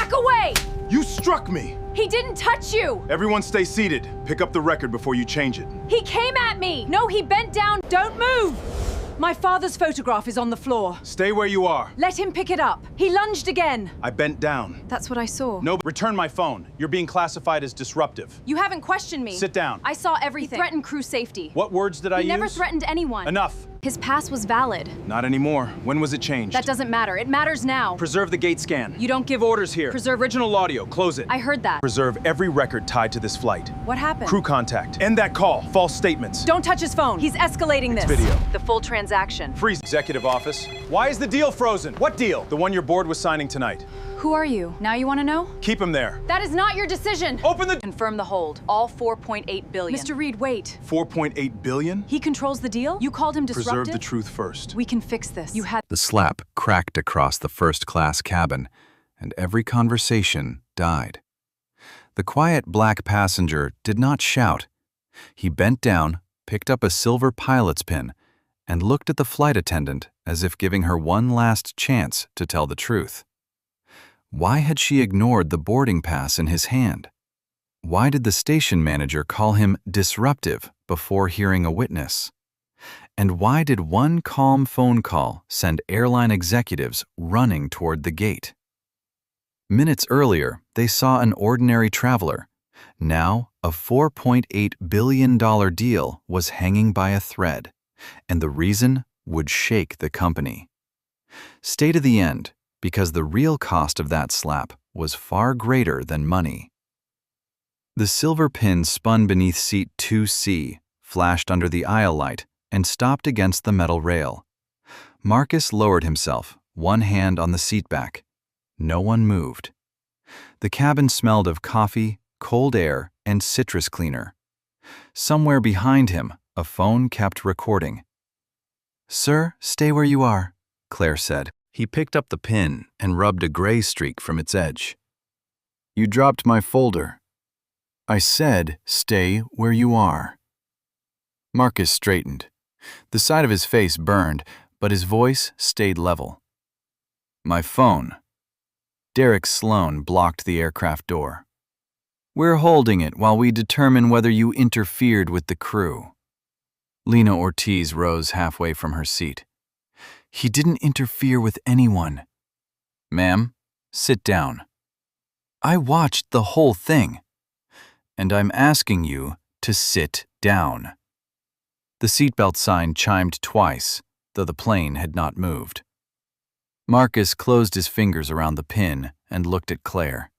Back away! You struck me! He didn't touch you! Everyone stay seated. Pick up the record before you change it. He came at me! No, he bent down. Don't move! My father's photograph is on the floor. Stay where you are. Let him pick it up. He lunged again. I bent down. That's what I saw. No, return my phone. You're being classified as disruptive. You haven't questioned me. Sit down. I saw everything. He threatened crew safety. What words did I use? He never threatened anyone. Enough. His pass was valid. Not anymore. When was it changed? That doesn't matter. It matters now. Preserve the gate scan. You don't give orders here. Preserve original audio. Close it. I heard that. Preserve every record tied to this flight. What happened? Crew contact. End that call. False statements. Don't touch his phone. He's escalating this. Video. The full transaction. Freeze. Executive office. Why is the deal frozen? What deal? The one your board was signing tonight. Who are you? Now you want to know? Keep him there. That is not your decision. Open the... Confirm the hold. All 4.8 billion. Mr. Reed, wait. 4.8 billion? He controls the deal? You called him disruptive? Preserve the truth first. We can fix this. You had... The slap cracked across the first-class cabin, and every conversation died. The quiet black passenger did not shout. He bent down, picked up a silver pilot's pin, and looked at the flight attendant as if giving her one last chance to tell the truth. Why had she ignored the boarding pass in his hand? Why did the station manager call him disruptive before hearing a witness? And why did one calm phone call send airline executives running toward the gate? Minutes earlier, they saw an ordinary traveler. Now, a $4.8 billion deal was hanging by a thread, and the reason would shake the company. Stay to the end, because the real cost of that slap was far greater than money. The silver pin spun beneath seat 2C, flashed under the aisle light, and stopped against the metal rail. Marcus lowered himself, one hand on the seat back. No one moved. The cabin smelled of coffee, cold air, and citrus cleaner. Somewhere behind him, a phone kept recording. "Sir, stay where you are," Claire said. He picked up the pin and rubbed a gray streak from its edge. "You dropped my folder." "I said, stay where you are." Marcus straightened. The side of his face burned, but his voice stayed level. "My phone." Derek Sloan blocked the aircraft door. "We're holding it while we determine whether you interfered with the crew." Lena Ortiz rose halfway from her seat. "He didn't interfere with anyone." "Ma'am, sit down." "I watched the whole thing." "And I'm asking you to sit down." The seatbelt sign chimed twice, though the plane had not moved. Marcus closed his fingers around the pin and looked at Claire.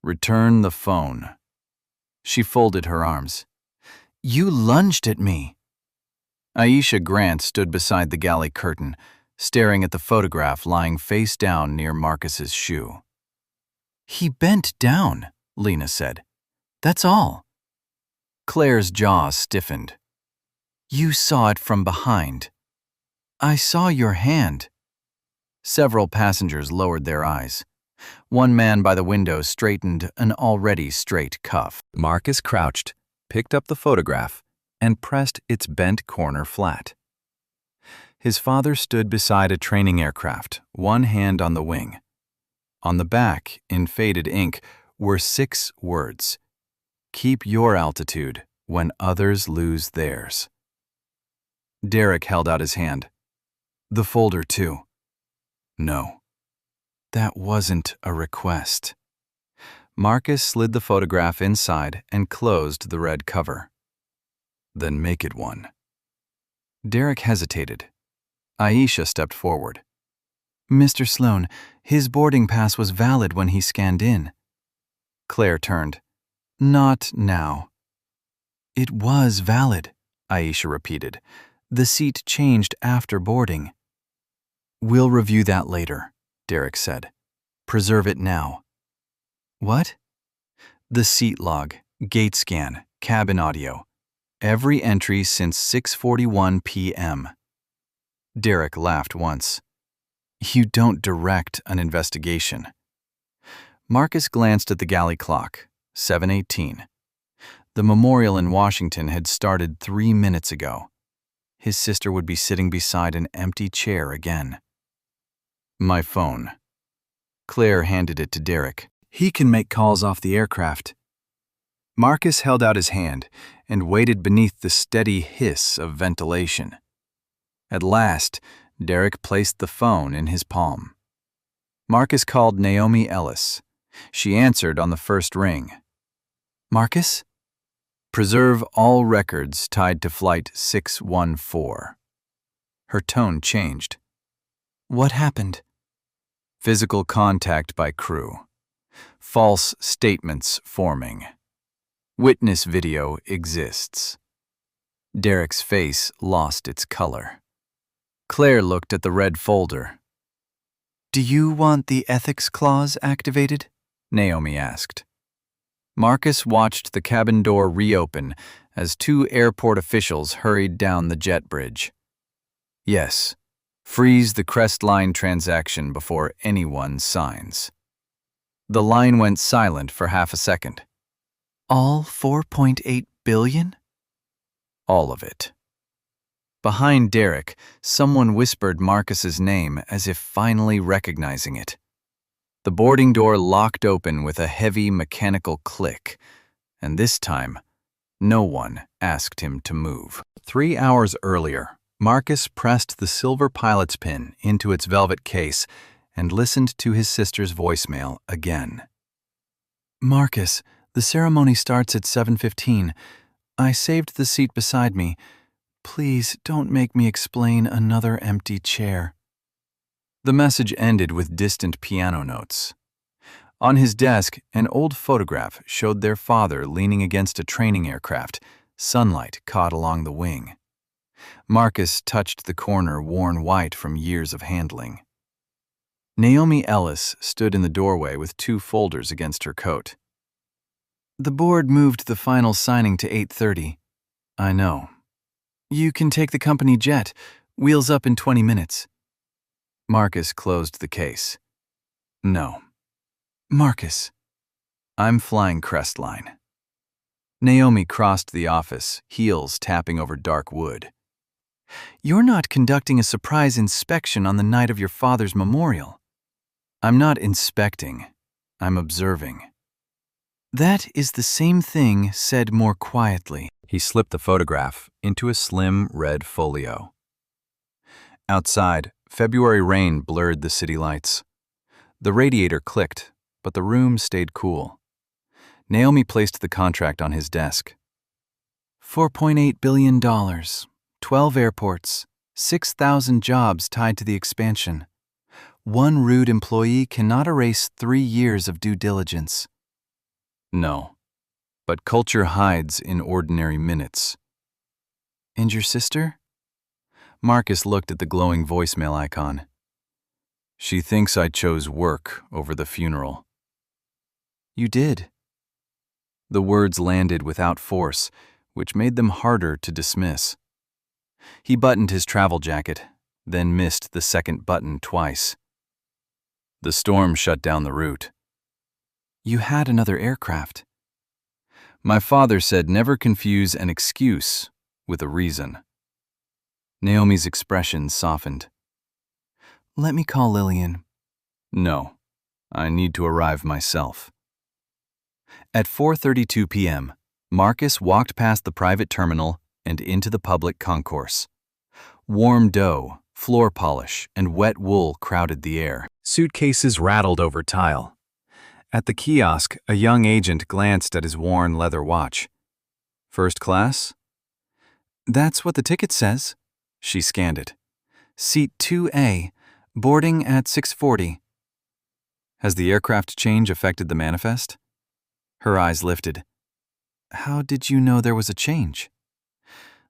"Return the phone." She folded her arms. "You lunged at me." Aisha Grant stood beside the galley curtain, staring at the photograph lying face down near Marcus's shoe. "He bent down," Lena said. "That's all." Claire's jaw stiffened. "You saw it from behind." "I saw your hand." Several passengers lowered their eyes. One man by the window straightened an already straight cuff. Marcus crouched, picked up the photograph, and pressed its bent corner flat. His father stood beside a training aircraft, one hand on the wing. On the back, in faded ink, were 6 words. "Keep your altitude when others lose theirs." Derek held out his hand. "The folder, too." "No. That wasn't a request." Marcus slid the photograph inside and closed the red cover. "Then make it one." Derek hesitated. Aisha stepped forward. "Mr. Sloan, his boarding pass was valid when he scanned in." Claire turned. "Not now." "It was valid," Aisha repeated. "The seat changed after boarding." "We'll review that later," Derek said. "Preserve it now." "What?" "The seat log, gate scan, cabin audio. Every entry since 6:41 p.m. Derek laughed once. "You don't direct an investigation." Marcus glanced at the galley clock, 7:18. The memorial in Washington had started 3 minutes ago. His sister would be sitting beside an empty chair again. "My phone." Claire handed it to Derek. He can make calls off the aircraft. Marcus held out his hand and waited beneath the steady hiss of ventilation. At last, Derek placed the phone in his palm. Marcus called Naomi Ellis. She answered on the first ring. Marcus? Preserve all records tied to Flight 614. Her tone changed. What happened? Physical contact by crew. False statements forming. Witness video exists. Derek's face lost its color. Claire looked at the red folder. Do you want the ethics clause activated? Naomi asked. Marcus watched the cabin door reopen as two airport officials hurried down the jet bridge. Yes, freeze the Crestline transaction before anyone signs. The line went silent for half a second. All 4.8 billion? All of it. Behind Derek, someone whispered Marcus's name as if finally recognizing it. The boarding door locked open with a heavy mechanical click, and this time, no one asked him to move. 3 hours earlier, Marcus pressed the silver pilot's pin into its velvet case and listened to his sister's voicemail again. Marcus, the ceremony starts at 7:15. I saved the seat beside me. Please don't make me explain another empty chair. The message ended with distant piano notes. On his desk, an old photograph showed their father leaning against a training aircraft, sunlight caught along the wing. Marcus touched the corner worn white from years of handling. Naomi Ellis stood in the doorway with 2 folders against her coat. The board moved the final signing to 8:30. I know. You can take the company jet. Wheels up in 20 minutes. Marcus closed the case. No. Marcus. I'm flying Crestline. Naomi crossed the office, heels tapping over dark wood. You're not conducting a surprise inspection on the night of your father's memorial. I'm not inspecting. I'm observing. That is the same thing said more quietly. He slipped the photograph into a slim red folio. Outside, February rain blurred the city lights. The radiator clicked, but the room stayed cool. Naomi placed the contract on his desk. $4.8 billion, 12 airports, 6,000 jobs tied to the expansion. One rude employee cannot erase 3 years of due diligence. No, but culture hides in ordinary minutes. And your sister? Marcus looked at the glowing voicemail icon. She thinks I chose work over the funeral. You did. The words landed without force, which made them harder to dismiss. He buttoned his travel jacket, then missed the second button twice. The storm shut down the route. You had another aircraft. My father said never confuse an excuse with a reason. Naomi's expression softened. Let me call Lillian. No, I need to arrive myself. At 4:32 p.m., Marcus walked past the private terminal and into the public concourse. Warm dough, floor polish, and wet wool crowded the air. Suitcases rattled over tile. At the kiosk, a young agent glanced at his worn leather watch. First class? That's what the ticket says. She scanned it. Seat 2A, boarding at 6:40. Has the aircraft change affected the manifest? Her eyes lifted. How did you know there was a change?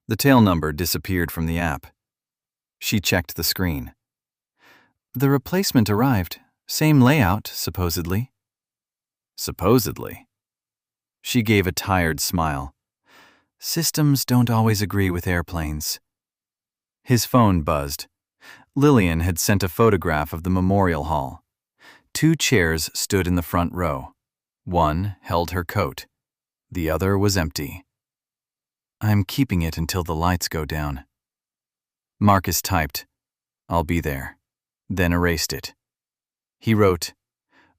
The tail number disappeared from the app. She checked the screen. The replacement arrived. Same layout, supposedly. Supposedly. She gave a tired smile. Systems don't always agree with airplanes. His phone buzzed. Lillian had sent a photograph of the memorial hall. 2 chairs stood in the front row. One held her coat. The other was empty. I'm keeping it until the lights go down. Marcus typed, I'll be there, then erased it. He wrote,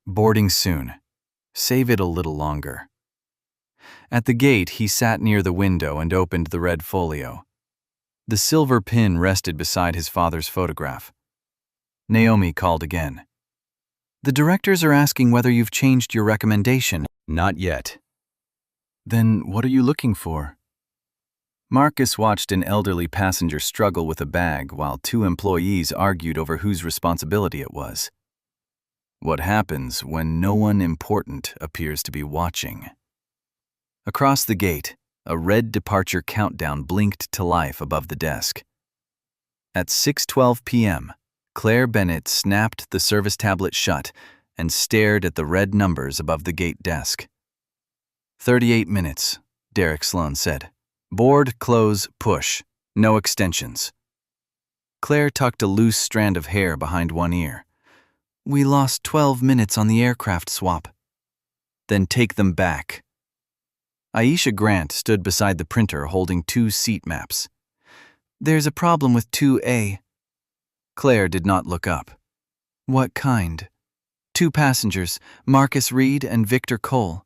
Boarding soon. Save it a little longer. At the gate, he sat near the window and opened the red folio. The silver pin rested beside his father's photograph. Naomi called again. The directors are asking whether you've changed your recommendation. Not yet. Then what are you looking for? Marcus watched an elderly passenger struggle with a bag while two employees argued over whose responsibility it was. What happens when no one important appears to be watching? Across the gate, a red departure countdown blinked to life above the desk. At 6:12 p.m., Claire Bennett snapped the service tablet shut and stared at the red numbers above the gate desk. 38 minutes, Derek Sloan said. Board, close, push. No extensions. Claire tucked a loose strand of hair behind one ear. We lost 12 minutes on the aircraft swap. Then take them back. Aisha Grant stood beside the printer holding two seat maps. There's a problem with 2A. Claire did not look up. What kind? 2 passengers, Marcus Reed and Victor Cole.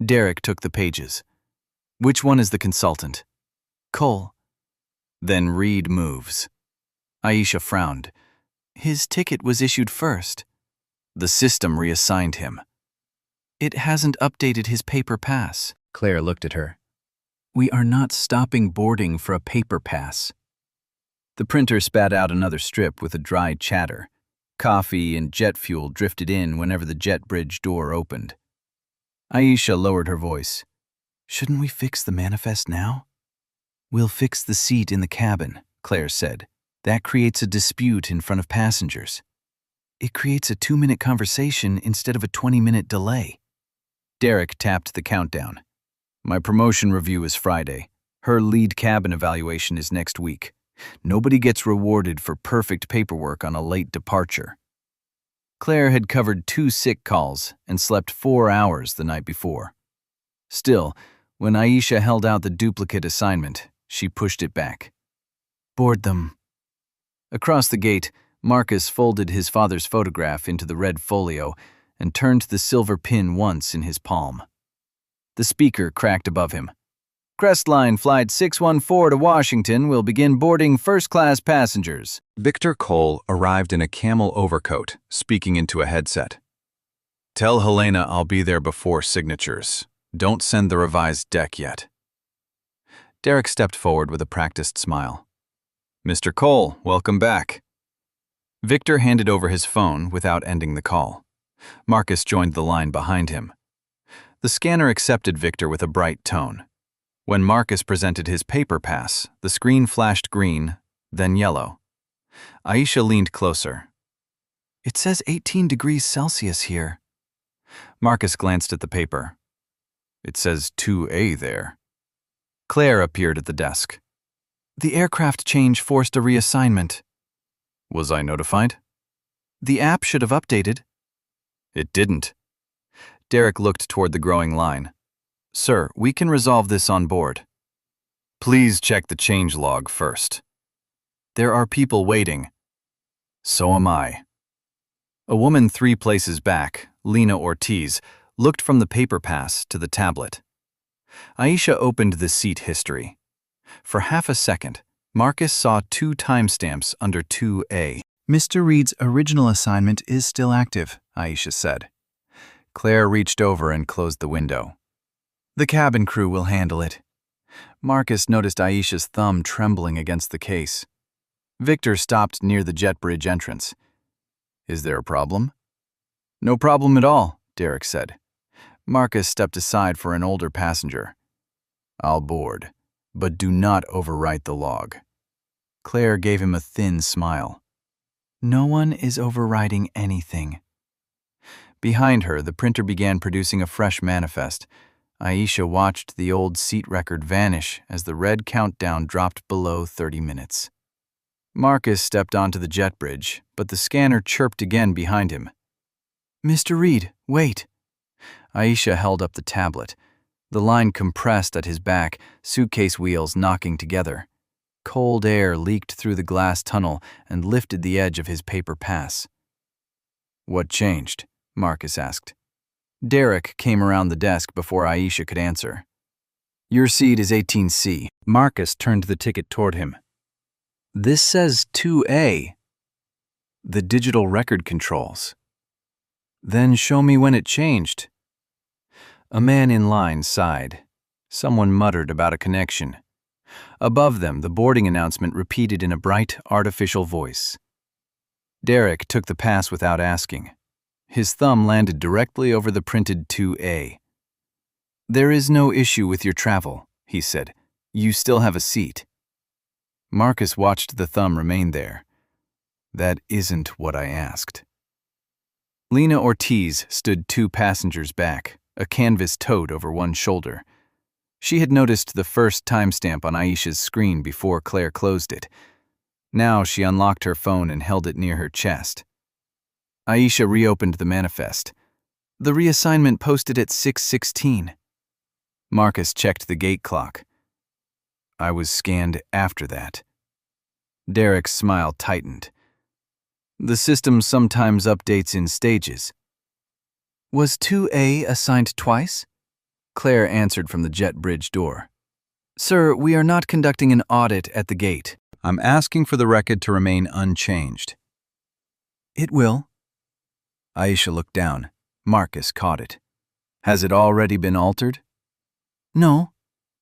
Derek took the pages. Which one is the consultant? Cole. Then Reed moves. Aisha frowned. His ticket was issued first. The system reassigned him. It hasn't updated his paper pass. Claire looked at her. We are not stopping boarding for a paper pass. The printer spat out another strip with a dry chatter. Coffee and jet fuel drifted in whenever the jet bridge door opened. Aisha lowered her voice. Shouldn't we fix the manifest now? We'll fix the seat in the cabin, Claire said. That creates a dispute in front of passengers. It creates a 2-minute conversation instead of a 20-minute delay. Derek tapped the countdown. My promotion review is Friday. Her lead cabin evaluation is next week. Nobody gets rewarded for perfect paperwork on a late departure. Claire had covered 2 sick calls and slept 4 hours the night before. Still, when Aisha held out the duplicate assignment, she pushed it back. Board them. Across the gate, Marcus folded his father's photograph into the red folio and turned the silver pin once in his palm. The speaker cracked above him. Crestline Flight 614 to Washington will begin boarding first-class passengers. Victor Cole arrived in a camel overcoat, speaking into a headset. Tell Helena I'll be there before signatures. Don't send the revised deck yet. Derek stepped forward with a practiced smile. Mr. Cole, welcome back. Victor handed over his phone without ending the call. Marcus joined the line behind him. The scanner accepted Victor with a bright tone. When Marcus presented his paper pass, the screen flashed green, then yellow. Aisha leaned closer. It says 18 degrees Celsius here. Marcus glanced at the paper. It says 2A there. Claire appeared at the desk. The aircraft change forced a reassignment. Was I notified? The app should have updated. It didn't. Derek looked toward the growing line. Sir, we can resolve this on board. Please check the change log first. There are people waiting. So am I. A woman 3 places back, Lena Ortiz, looked from the paper pass to the tablet. Aisha opened the seat history. For half a second, Marcus saw 2 timestamps under 2A. Mr. Reed's original assignment is still active, Aisha said. Claire reached over and closed the window. The cabin crew will handle it. Marcus noticed Aisha's thumb trembling against the case. Victor stopped near the jet bridge entrance. Is there a problem? No problem at all, Derek said. Marcus stepped aside for an older passenger. I'll board, but do not overwrite the log. Claire gave him a thin smile. No one is overwriting anything. Behind her, the printer began producing a fresh manifest. Aisha watched the old seat record vanish as the red countdown dropped below 30 minutes. Marcus stepped onto the jet bridge, but the scanner chirped again behind him. Mr. Reed, wait. Aisha held up the tablet. The line compressed at his back, suitcase wheels knocking together. Cold air leaked through the glass tunnel and lifted the edge of his paper pass. What changed? Marcus asked. Derek came around the desk before Aisha could answer. Your seat is 18C. Marcus turned the ticket toward him. This says 2A. The digital record controls. Then show me when it changed. A man in line sighed. Someone muttered about a connection. Above them, the boarding announcement repeated in a bright, artificial voice. Derek took the pass without asking. His thumb landed directly over the printed 2A. There is no issue with your travel, he said. You still have a seat. Marcus watched the thumb remain there. That isn't what I asked. Lena Ortiz stood 2 passengers back, a canvas tote over one shoulder. She had noticed the first timestamp on Aisha's screen before Claire closed it. Now she unlocked her phone and held it near her chest. Aisha reopened the manifest. The reassignment posted at 6:16. Marcus checked the gate clock. I was scanned after that. Derek's smile tightened. The system sometimes updates in stages. Was 2A assigned twice? Claire answered from the jet bridge door. Sir, we are not conducting an audit at the gate. I'm asking for the record to remain unchanged. It will. Aisha looked down. Marcus caught it. Has it already been altered? No,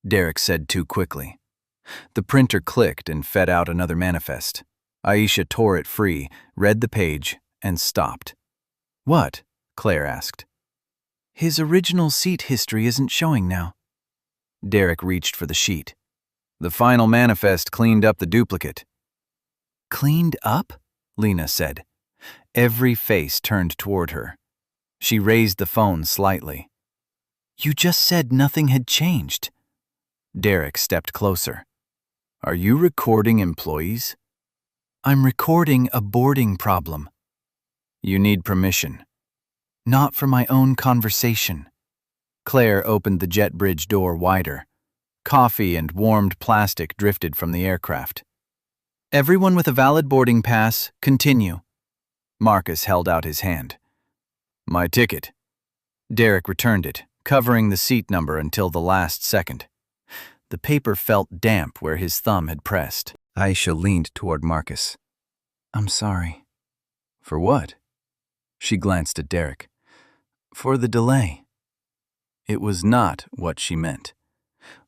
Derek said too quickly. The printer clicked and fed out another manifest. Aisha tore it free, read the page, and stopped. What? Claire asked. His original seat history isn't showing now. Derek reached for the sheet. The final manifest cleaned up the duplicate. Cleaned up? Lena said. Every face turned toward her. She raised the phone slightly. You just said nothing had changed. Derek stepped closer. Are you recording employees? I'm recording a boarding problem. You need permission. Not for my own conversation. Claire opened the jet bridge door wider. Coffee and warmed plastic drifted from the aircraft. Everyone with a valid boarding pass, continue. Marcus held out his hand. My ticket. Derek returned it, covering the seat number until the last second. The paper felt damp where his thumb had pressed. Aisha leaned toward Marcus. I'm sorry. For what? She glanced at Derek. For the delay. It was not what she meant.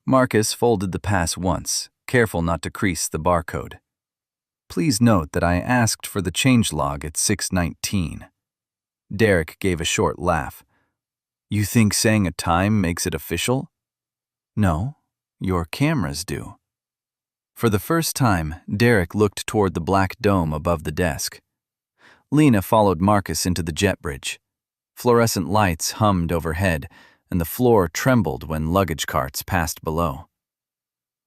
Marcus folded the pass once, careful not to crease the barcode. Please note that I asked for the changelog at 6:19. Derek gave a short laugh. You think saying a time makes it official? No, your cameras do. For the first time, Derek looked toward the black dome above the desk. Lena followed Marcus into the jet bridge. Fluorescent lights hummed overhead, and the floor trembled when luggage carts passed below.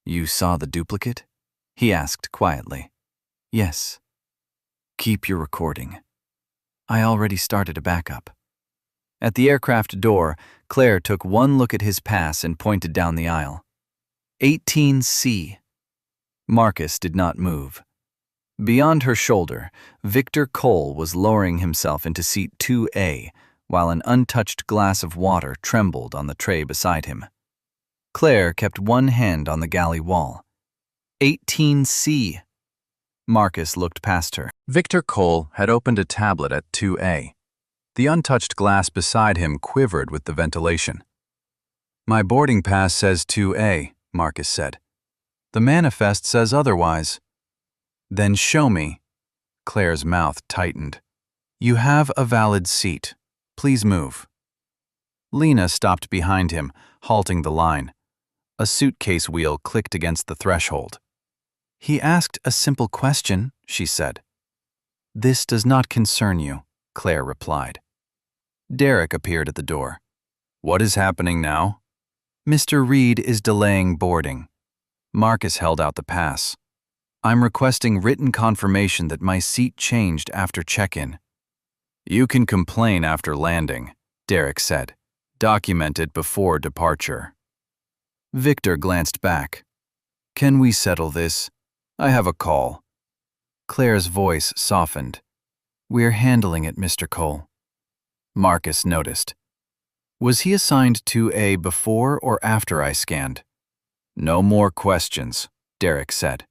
You saw the duplicate? He asked quietly. Yes. Keep your recording. I already started a backup. At the aircraft door, Claire took one look at his pass and pointed down the aisle. 18C. Marcus did not move. Beyond her shoulder, Victor Cole was lowering himself into seat 2A, while an untouched glass of water trembled on the tray beside him. Claire kept one hand on the galley wall. 18C. Marcus looked past her. Victor Cole had opened a tablet at 2A. The untouched glass beside him quivered with the ventilation. My boarding pass says 2A, Marcus said. The manifest says otherwise. Then show me. Claire's mouth tightened. You have a valid seat. Please move. Lena stopped behind him, halting the line. A suitcase wheel clicked against the threshold. He asked a simple question, she said. This does not concern you, Claire replied. Derek appeared at the door. What is happening now? Mr. Reed is delaying boarding. Marcus held out the pass. I'm requesting written confirmation that my seat changed after check-in. You can complain after landing, Derek said. Document it before departure. Victor glanced back. Can we settle this? I have a call. Claire's voice softened. We're handling it, Mr. Cole. Marcus noticed. Was he assigned to A before or after I scanned? No more questions, Derek said.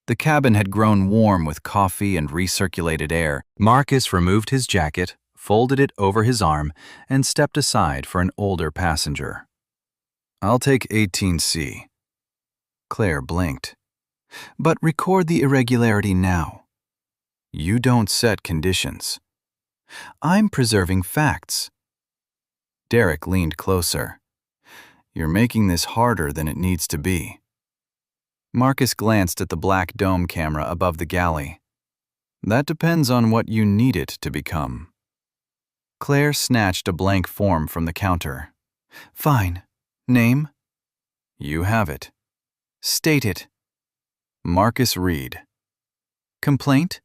The cabin had grown warm with coffee and recirculated air. Marcus removed his jacket, folded it over his arm, and stepped aside for an older passenger. I'll take 18C. Claire blinked. But record the irregularity now. You don't set conditions. I'm preserving facts. Derek leaned closer. You're making this harder than it needs to be. Marcus glanced at the black dome camera above the galley. That depends on what you need it to become. Claire snatched a blank form from the counter. Fine. Name? You have it. State it. Marcus Reed. Complaint?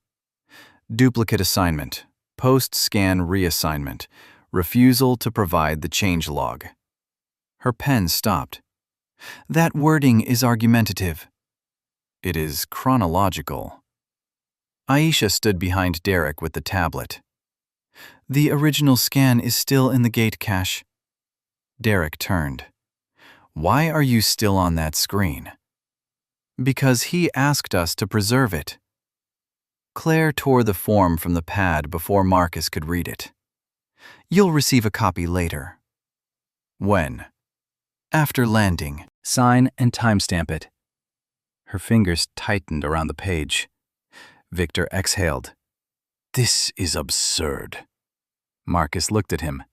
Duplicate assignment. Post-scan reassignment. Refusal to provide the changelog. Her pen stopped. That wording is argumentative. It is chronological. Aisha stood behind Derek with the tablet. The original scan is still in the gate cache. Derek turned. Why are you still on that screen? Because he asked us to preserve it. Claire tore the form from the pad before Marcus could read it. You'll receive a copy later. When? After landing. Sign and timestamp it. Her fingers tightened around the page. Victor exhaled. This is absurd. Marcus looked at him.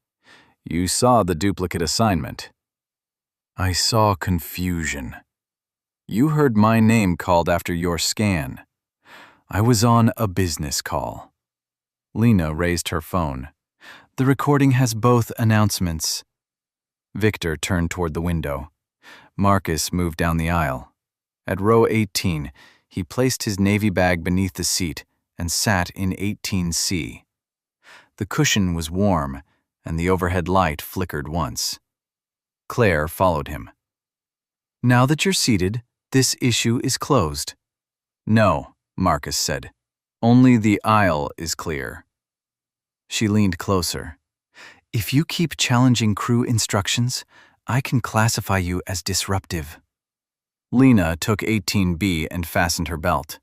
You saw the duplicate assignment. I saw confusion. You heard my name called after your scan. I was on a business call. Lena raised her phone. The recording has both announcements. Victor turned toward the window. Marcus moved down the aisle. At row 18, he placed his navy bag beneath the seat and sat in 18C. The cushion was warm, and the overhead light flickered once. Claire followed him. Now that you're seated, this issue is closed. No, Marcus said. Only the aisle is clear. She leaned closer. If you keep challenging crew instructions, I can classify you as disruptive. Lena took 18B and fastened her belt.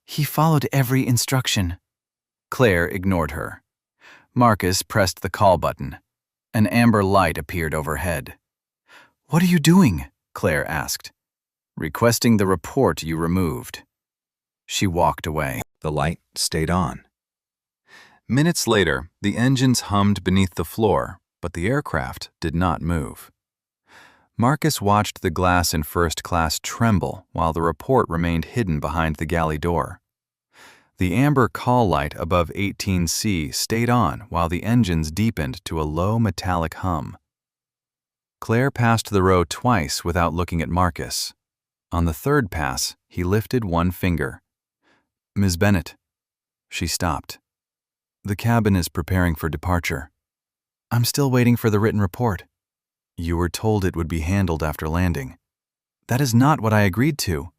He followed every instruction. Claire ignored her. Marcus pressed the call button. An amber light appeared overhead. What are you doing? Claire asked. Requesting the report you removed. She walked away. The light stayed on. Minutes later, the engines hummed beneath the floor, but the aircraft did not move. Marcus watched the glass in first class tremble while the report remained hidden behind the galley door. The amber call light above 18C stayed on while the engines deepened to a low metallic hum. Claire passed the row twice without looking at Marcus. On the third pass, he lifted one finger. Ms. Bennett. She stopped. The cabin is preparing for departure. I'm still waiting for the written report. You were told it would be handled after landing. That is not what I agreed to.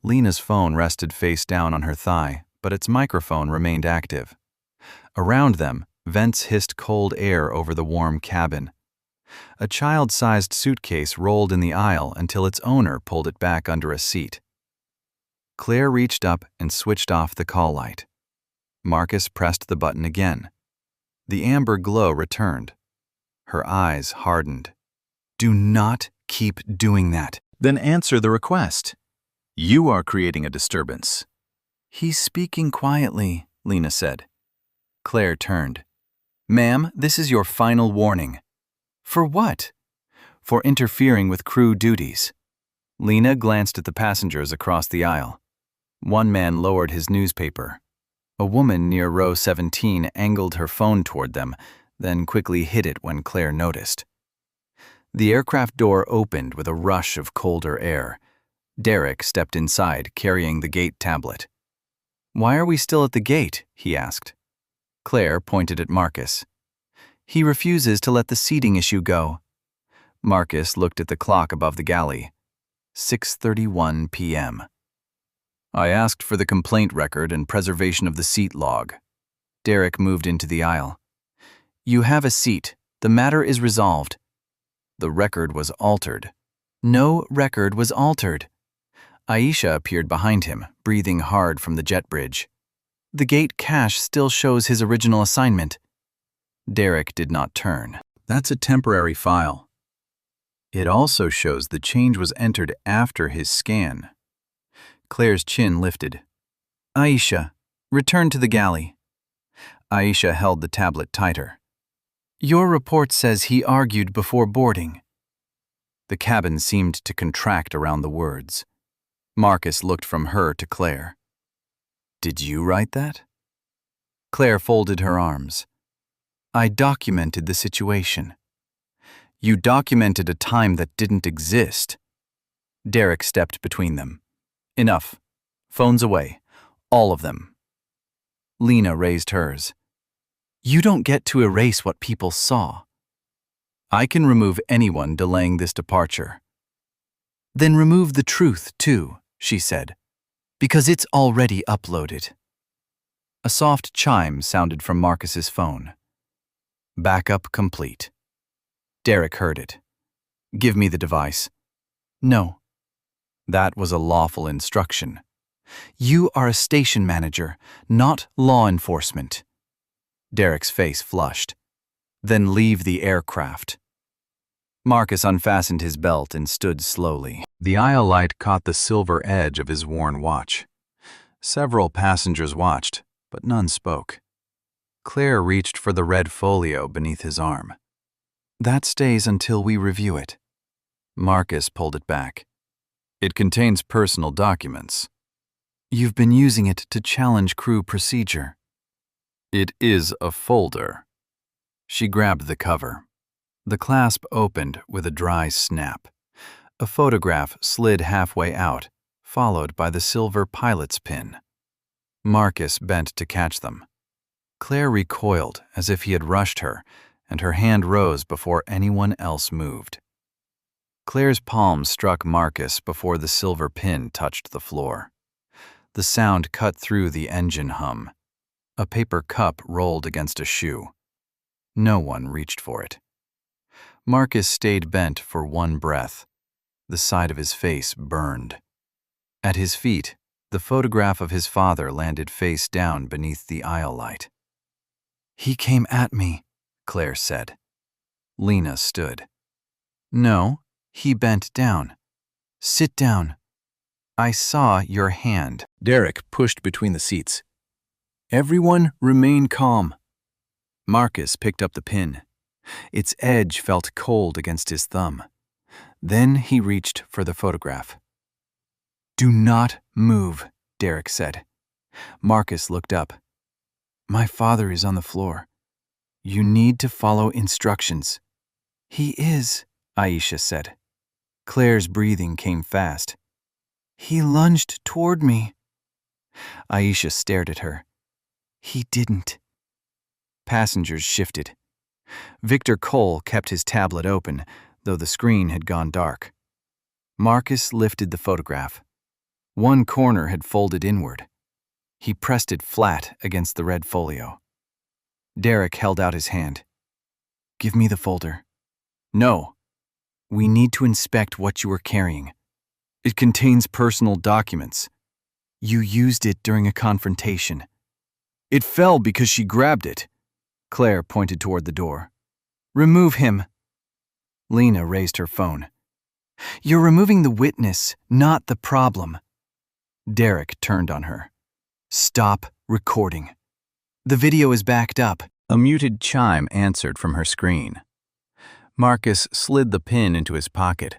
Lena's phone rested face down on her thigh, but its microphone remained active. Around them, vents hissed cold air over the warm cabin. A child-sized suitcase rolled in the aisle until its owner pulled it back under a seat. Claire reached up and switched off the call light. Marcus pressed the button again. The amber glow returned. Her eyes hardened. Do not keep doing that. Then answer the request. You are creating a disturbance. He's speaking quietly, Lena said. Claire turned. Ma'am, this is your final warning. For what? For interfering with crew duties. Lena glanced at the passengers across the aisle. One man lowered his newspaper. A woman near row 17 angled her phone toward them, then quickly hid it when Claire noticed. The aircraft door opened with a rush of colder air. Derek stepped inside, carrying the gate tablet. Why are we still at the gate? He asked. Claire pointed at Marcus. He refuses to let the seating issue go. Marcus looked at the clock above the galley. 6:31 p.m. I asked for the complaint record and preservation of the seat log. Derek moved into the aisle. You have a seat. The matter is resolved. The record was altered. No record was altered. Aisha appeared behind him, breathing hard from the jet bridge. The gate cache still shows his original assignment. Derek did not turn. That's a temporary file. It also shows the change was entered after his scan. Claire's chin lifted. Aisha, return to the galley. Aisha held the tablet tighter. Your report says he argued before boarding. The cabin seemed to contract around the words. Marcus looked from her to Claire. Did you write that? Claire folded her arms. I documented the situation. You documented a time that didn't exist. Derek stepped between them. Enough. Phones away. All of them. Lena raised hers. You don't get to erase what people saw. I can remove anyone delaying this departure. Then remove the truth, too, she said, because it's already uploaded. A soft chime sounded from Marcus's phone. Backup complete. Derek heard it. Give me the device. No. That was a lawful instruction. You are a station manager, not law enforcement. Derek's face flushed. Then leave the aircraft. Marcus unfastened his belt and stood slowly. The aisle light caught the silver edge of his worn watch. Several passengers watched, but none spoke. Claire reached for the red folio beneath his arm. That stays until we review it. Marcus pulled it back. It contains personal documents. You've been using it to challenge crew procedure. It is a folder. She grabbed the cover. The clasp opened with a dry snap. A photograph slid halfway out, followed by the silver pilot's pin. Marcus bent to catch them. Claire recoiled as if he had rushed her, and her hand rose before anyone else moved. Claire's palm struck Marcus before the silver pin touched the floor. The sound cut through the engine hum. A paper cup rolled against a shoe. No one reached for it. Marcus stayed bent for one breath. The side of his face burned. At his feet, the photograph of his father landed face down beneath the aisle light. He came at me, Claire said. Lena stood. No, he bent down. Sit down. I saw your hand. Derek pushed between the seats. Everyone remain calm. Marcus picked up the pin. Its edge felt cold against his thumb. Then he reached for the photograph. Do not move, Derek said. Marcus looked up. My father is on the floor. You need to follow instructions. He is, Aisha said. Claire's breathing came fast. He lunged toward me. Aisha stared at her. He didn't. Passengers shifted. Victor Cole kept his tablet open, though the screen had gone dark. Marcus lifted the photograph. One corner had folded inward. He pressed it flat against the red folio. Derek held out his hand. Give me the folder. No. We need to inspect what you were carrying. It contains personal documents. You used it during a confrontation. It fell because she grabbed it. Claire pointed toward the door. Remove him. Lena raised her phone. You're removing the witness, not the problem. Derek turned on her. Stop recording. The video is backed up. A muted chime answered from her screen. Marcus slid the pin into his pocket.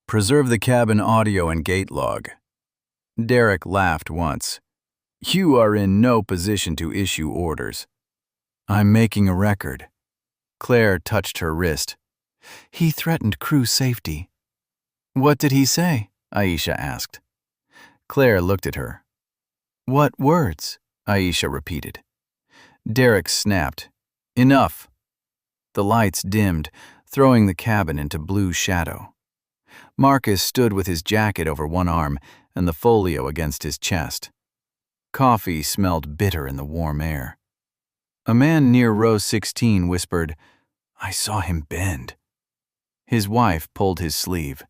Preserve the cabin audio and gate log. Derek laughed once. You are in no position to issue orders. I'm making a record. Claire touched her wrist. He threatened crew safety. What did he say? Aisha asked. Claire looked at her. What words? Aisha repeated. Derek snapped. Enough. The lights dimmed, throwing the cabin into blue shadow. Marcus stood with his jacket over one arm and the folio against his chest. Coffee smelled bitter in the warm air. A man near row 16 whispered, "I saw him bend." His wife pulled his sleeve.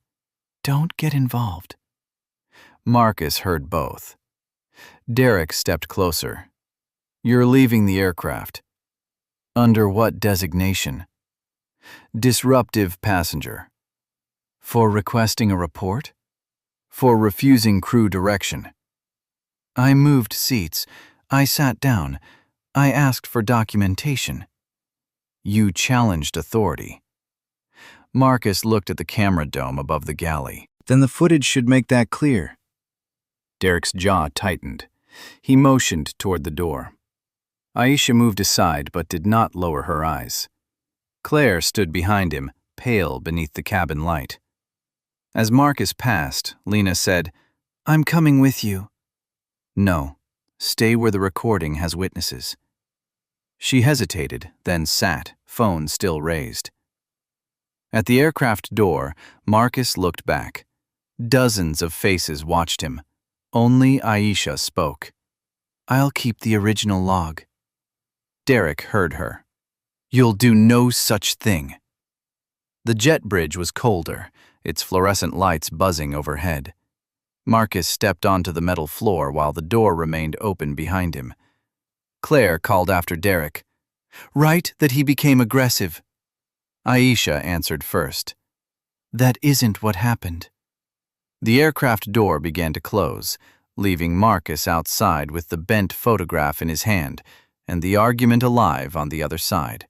"Don't get involved." Marcus heard both. Derek stepped closer. "You're leaving the aircraft." "Under what designation?" "Disruptive passenger." "For requesting a report?" "For refusing crew direction." "I moved seats. I sat down. I asked for documentation." "You challenged authority." Marcus looked at the camera dome above the galley. "Then the footage should make that clear." Derek's jaw tightened. He motioned toward the door. Aisha moved aside but did not lower her eyes. Claire stood behind him, pale beneath the cabin light. As Marcus passed, Lena said, "I'm coming with you." "No, stay where the recording has witnesses." She hesitated, then sat, phone still raised. At the aircraft door, Marcus looked back. Dozens of faces watched him. Only Aisha spoke. "I'll keep the original log." Derek heard her. "You'll do no such thing." The jet bridge was colder, its fluorescent lights buzzing overhead. Marcus stepped onto the metal floor while the door remained open behind him. Claire called after Derek, "Write that he became aggressive." Aisha answered first. "That isn't what happened." The aircraft door began to close, leaving Marcus outside with the bent photograph in his hand and the argument alive on the other side.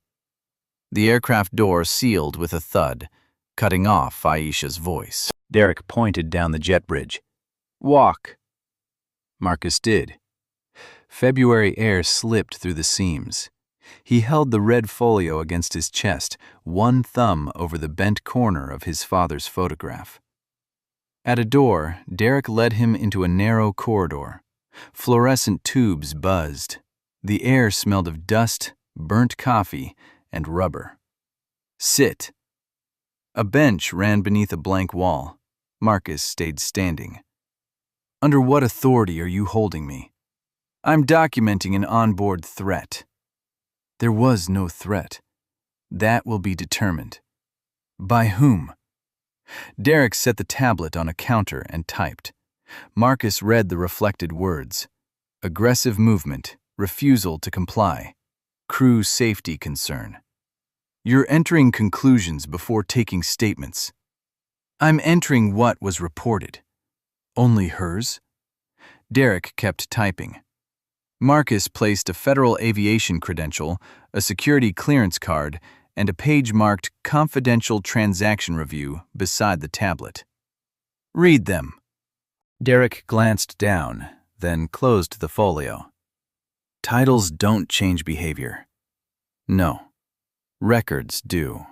The aircraft door sealed with a thud, cutting off Aisha's voice. Derek pointed down the jet bridge. "Walk." Marcus did. February air slipped through the seams. He held the red folio against his chest, one thumb over the bent corner of his father's photograph. At a door, Derek led him into a narrow corridor. Fluorescent tubes buzzed. The air smelled of dust, burnt coffee, and rubber. "Sit." A bench ran beneath a blank wall. Marcus stayed standing. "Under what authority are you holding me?" "I'm documenting an onboard threat." "There was no threat. That will be determined." "By whom?" Derek set the tablet on a counter and typed. Marcus read the reflected words. "Aggressive movement, refusal to comply, crew safety concern." "You're entering conclusions before taking statements." "I'm entering what was reported." "Only hers?" Derek kept typing. Marcus placed a Federal Aviation credential, a security clearance card, and a page marked Confidential Transaction Review beside the tablet. "Read them." Derek glanced down, then closed the folio. "Titles don't change behavior." "No. Records do."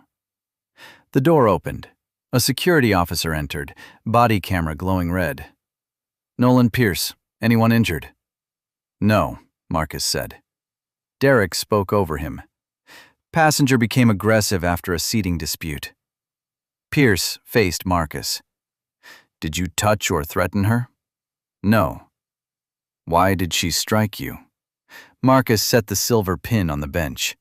The door opened. A security officer entered, body camera glowing red. "Nolan Pierce, anyone injured?" "No," Marcus said. Derek spoke over him. "Passenger became aggressive after a seating dispute." Pierce faced Marcus. "Did you touch or threaten her?" "No." "Why did she strike you?" Marcus set the silver pin on the bench.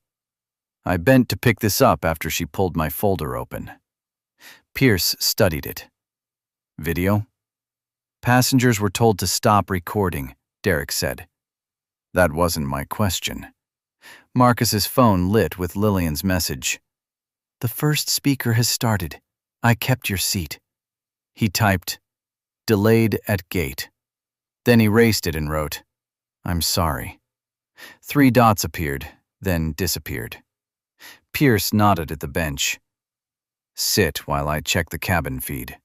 "I bent to pick this up after she pulled my folder open." Pierce studied it. "Video?" "Passengers were told to stop recording," Derek said. "That wasn't my question." Marcus's phone lit with Lillian's message. "The first speaker has started. I kept your seat." He typed, "Delayed at gate." Then erased it and wrote, "I'm sorry." 3 dots appeared, then disappeared. Pierce nodded at the bench. "Sit while I check the cabin feed."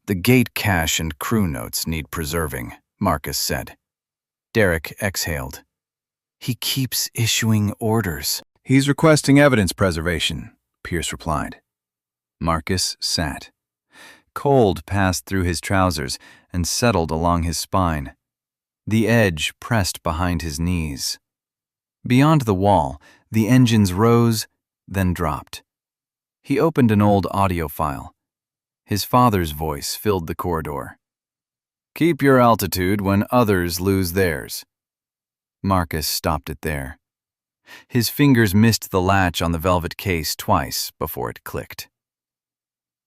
"The gate cache and crew notes need preserving," Marcus said. Derek exhaled. "He keeps issuing orders." "He's requesting evidence preservation," Pierce replied. Marcus sat. Cold passed through his trousers and settled along his spine. The edge pressed behind his knees. Beyond the wall, the engines rose, then dropped. He opened an old audio file. His father's voice filled the corridor. "Keep your altitude when others lose theirs." Marcus stopped it there. His fingers missed the latch on the velvet case twice before it clicked.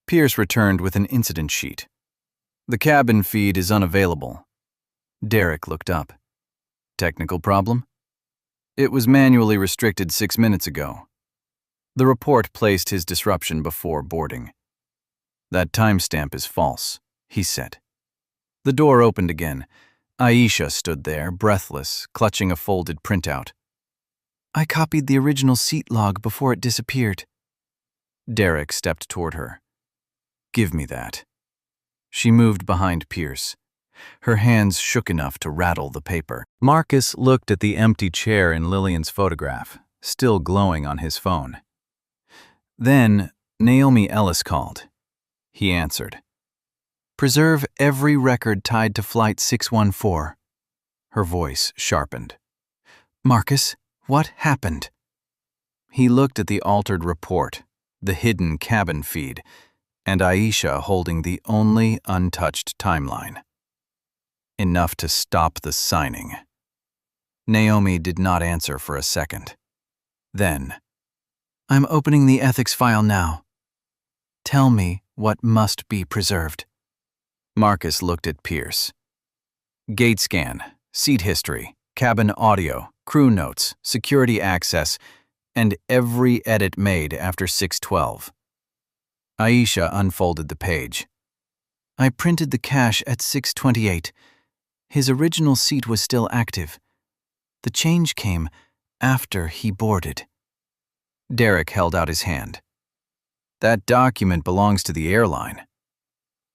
Pierce returned with an incident sheet. The cabin feed is unavailable. Derek looked up. Technical problem? It was manually restricted 6 minutes ago. The report placed his disruption before boarding. That timestamp is false, he said. The door opened again. Aisha stood there, breathless, clutching a folded printout. I copied the original seat log before it disappeared. Derek stepped toward her. Give me that. She moved behind Pierce. Her hands shook enough to rattle the paper. Marcus looked at the empty chair in Lillian's photograph, still glowing on his phone. Then Naomi Ellis called. He answered. Preserve every record tied to Flight 614. Her voice sharpened. Marcus, what happened? He looked at the altered report, the hidden cabin feed, and Aisha holding the only untouched timeline. Enough to stop the signing. Naomi did not answer for a second. Then, I'm opening the ethics file now. Tell me what must be preserved. Marcus looked at Pierce. Gate scan, seat history, cabin audio, crew notes, security access, and every edit made after 6:12. Aisha unfolded the page. I printed the cache at 6:28. His original seat was still active. The change came after he boarded. Derek held out his hand. That document belongs to the airline.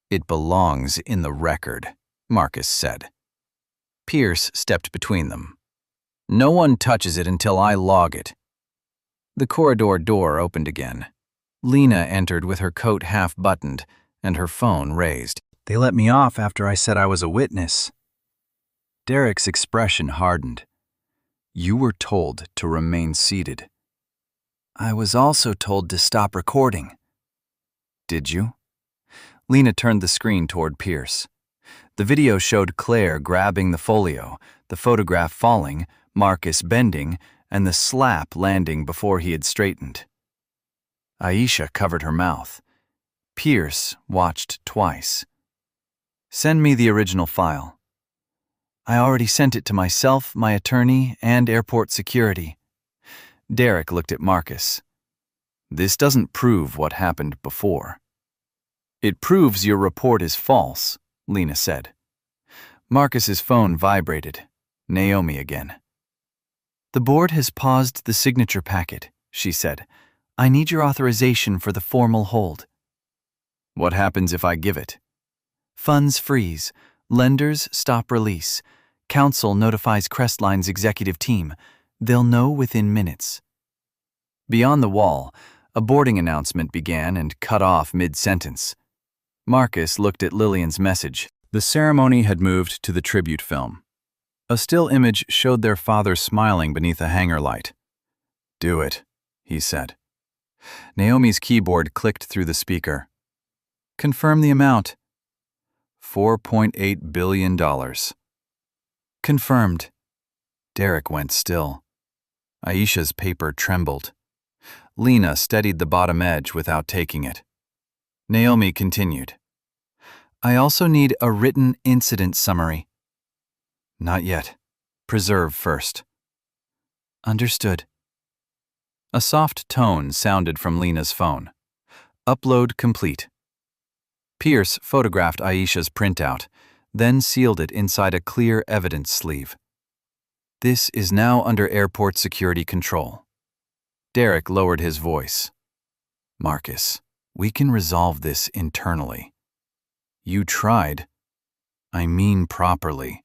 It belongs in the record, Marcus said. Pierce stepped between them. No one touches it until I log it. The corridor door opened again. Lena entered with her coat half buttoned and her phone raised. They let me off after I said I was a witness. Derek's expression hardened. You were told to remain seated. I was also told to stop recording. Did you? Lena turned the screen toward Pierce. The video showed Claire grabbing the folio, the photograph falling, Marcus bending, and the slap landing before he had straightened. Aisha covered her mouth. Pierce watched twice. Send me the original file. I already sent it to myself, my attorney, and airport security. Derek looked at Marcus. This doesn't prove what happened before. It proves your report is false, Lena said. Marcus's phone vibrated. Naomi again. The board has paused the signature packet, she said. I need your authorization for the formal hold. What happens if I give it? Funds freeze. Lenders stop release. Council notifies Crestline's executive team. They'll know within minutes. Beyond the wall, a boarding announcement began and cut off mid-sentence. Marcus looked at Lillian's message. The ceremony had moved to the tribute film. A still image showed their father smiling beneath a hanger light. Do it, he said. Naomi's keyboard clicked through the speaker. Confirm the amount. $4.8 billion. Confirmed. Derek went still. Aisha's paper trembled. Lena steadied the bottom edge without taking it. Naomi continued. I also need a written incident summary. Not yet. Preserve first. Understood. A soft tone sounded from Lena's phone. Upload complete. Pierce photographed Aisha's printout, then sealed it inside a clear evidence sleeve. This is now under airport security control. Derek lowered his voice. Marcus, we can resolve this internally. You tried. I mean properly.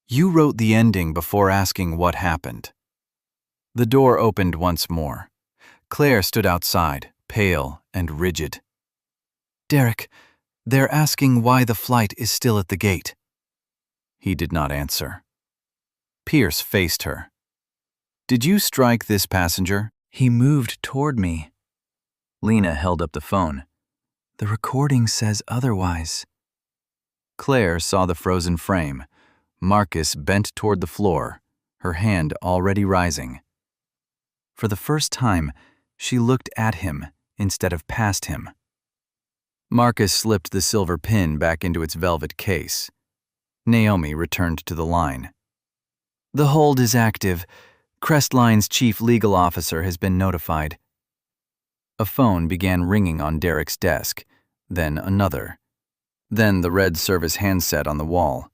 You wrote the ending before asking what happened. The door opened once more. Claire stood outside, pale and rigid. Derek, they're asking why the flight is still at the gate. He did not answer. Pierce faced her. Did you strike this passenger? He moved toward me. Lena held up the phone. The recording says otherwise. Claire saw the frozen frame. Marcus bent toward the floor, her hand already rising. For the first time, she looked at him instead of past him. Marcus slipped the silver pin back into its velvet case. Naomi returned to the line. "The hold is active. Crestline's chief legal officer has been notified." A phone began ringing on Derek's desk, then another. Then the red service handset on the wall.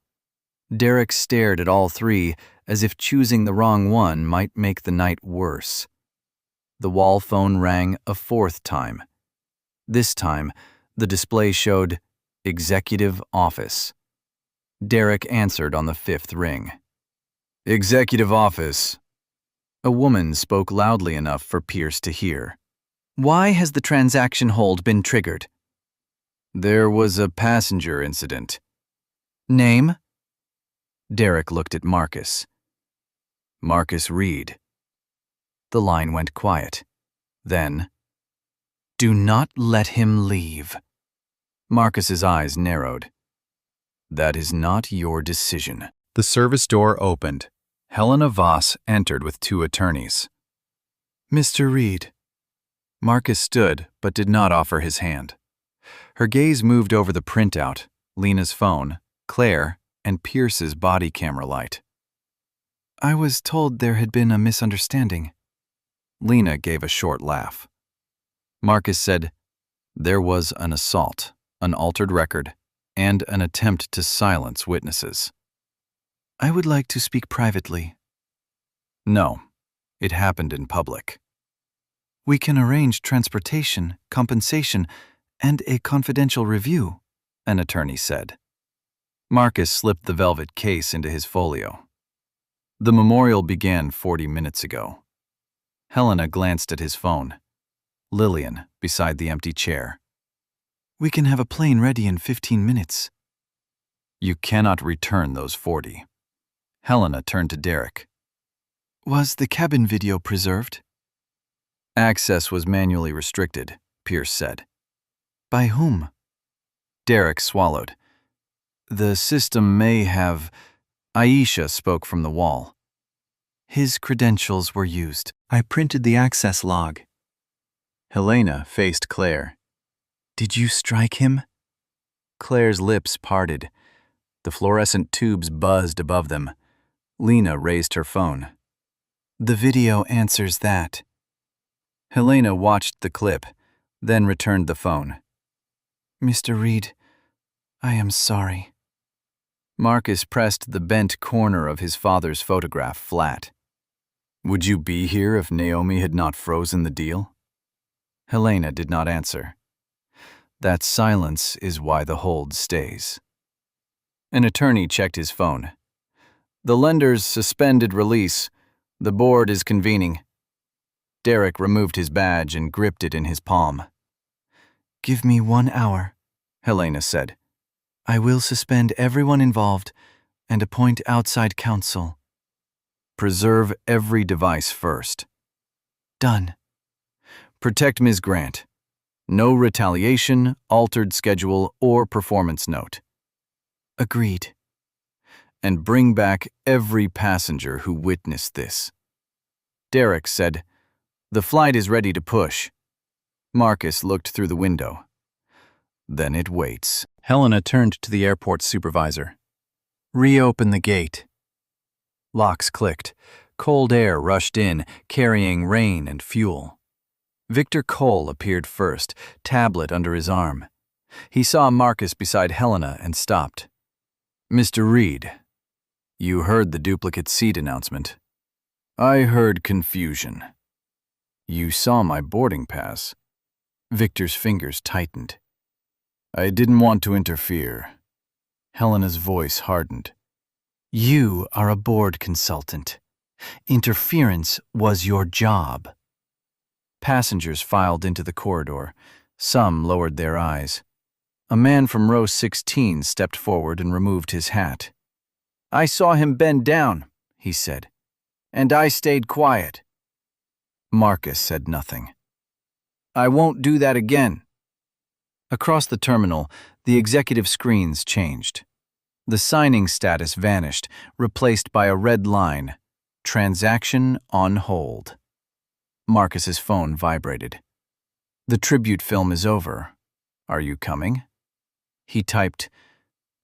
Derek stared at all three as if choosing the wrong one might make the night worse. The wall phone rang a fourth time. This time, the display showed Executive Office. Derek answered on the fifth ring. "Executive Office." A woman spoke loudly enough for Pierce to hear. "Why has the transaction hold been triggered?" "There was a passenger incident." "Name?" Derek looked at Marcus. "Marcus Reed." The line went quiet. Then, "Do not let him leave." Marcus's eyes narrowed. "That is not your decision." The service door opened. Helena Voss entered with two attorneys. "Mr. Reed." Marcus stood but did not offer his hand. Her gaze moved over the printout, Lena's phone, Claire, and Pierce's body camera light. "I was told there had been a misunderstanding." Lena gave a short laugh. Marcus said, "There was an assault, an altered record, and an attempt to silence witnesses." "I would like to speak privately." "No, it happened in public." "We can arrange transportation, compensation, and a confidential review," an attorney said. Marcus slipped the velvet case into his folio. The memorial began 40 minutes ago. Helena glanced at his phone. Lillian, beside the empty chair. "We can have a plane ready in 15 minutes. "You cannot return those 40. Helena turned to Derek. "Was the cabin video preserved?" "Access was manually restricted," Pierce said. "By whom?" Derek swallowed. "The system may have—" Aisha spoke from the wall. "His credentials were used. I printed the access log." Helena faced Claire. "Did you strike him?" Claire's lips parted. The fluorescent tubes buzzed above them. Lena raised her phone. "The video answers that." Helena watched the clip, then returned the phone. "Mr. Reed, I am sorry." Marcus pressed the bent corner of his father's photograph flat. "Would you be here if Naomi had not frozen the deal?" Helena did not answer. That silence is why the hold stays. An attorney checked his phone. "The lender's suspended release. The board is convening." Derek removed his badge and gripped it in his palm. "Give me 1 hour," Helena said. "I will suspend everyone involved and appoint outside counsel." "Preserve every device first." "Done." "Protect Ms. Grant. No retaliation, altered schedule, or performance note." "Agreed." "And bring back every passenger who witnessed this." Derek said, "The flight is ready to push." Marcus looked through the window. "Then it waits." Helena turned to the airport supervisor. "Reopen the gate." Locks clicked. Cold air rushed in, carrying rain and fuel. Victor Cole appeared first, tablet under his arm. He saw Marcus beside Helena and stopped. "Mr. Reed, you heard the duplicate seat announcement." "I heard confusion." "You saw my boarding pass." Victor's fingers tightened. "I didn't want to interfere." Helena's voice hardened. "You are a board consultant. Interference was your job." Passengers filed into the corridor. Some lowered their eyes. A man from row 16 stepped forward and removed his hat. "I saw him bend down," he said, "and I stayed quiet." Marcus said nothing. "I won't do that again." Across the terminal, the executive screens changed. The signing status vanished, replaced by a red line, "Transaction on hold." Marcus's phone vibrated. "The tribute film is over. Are you coming?" He typed,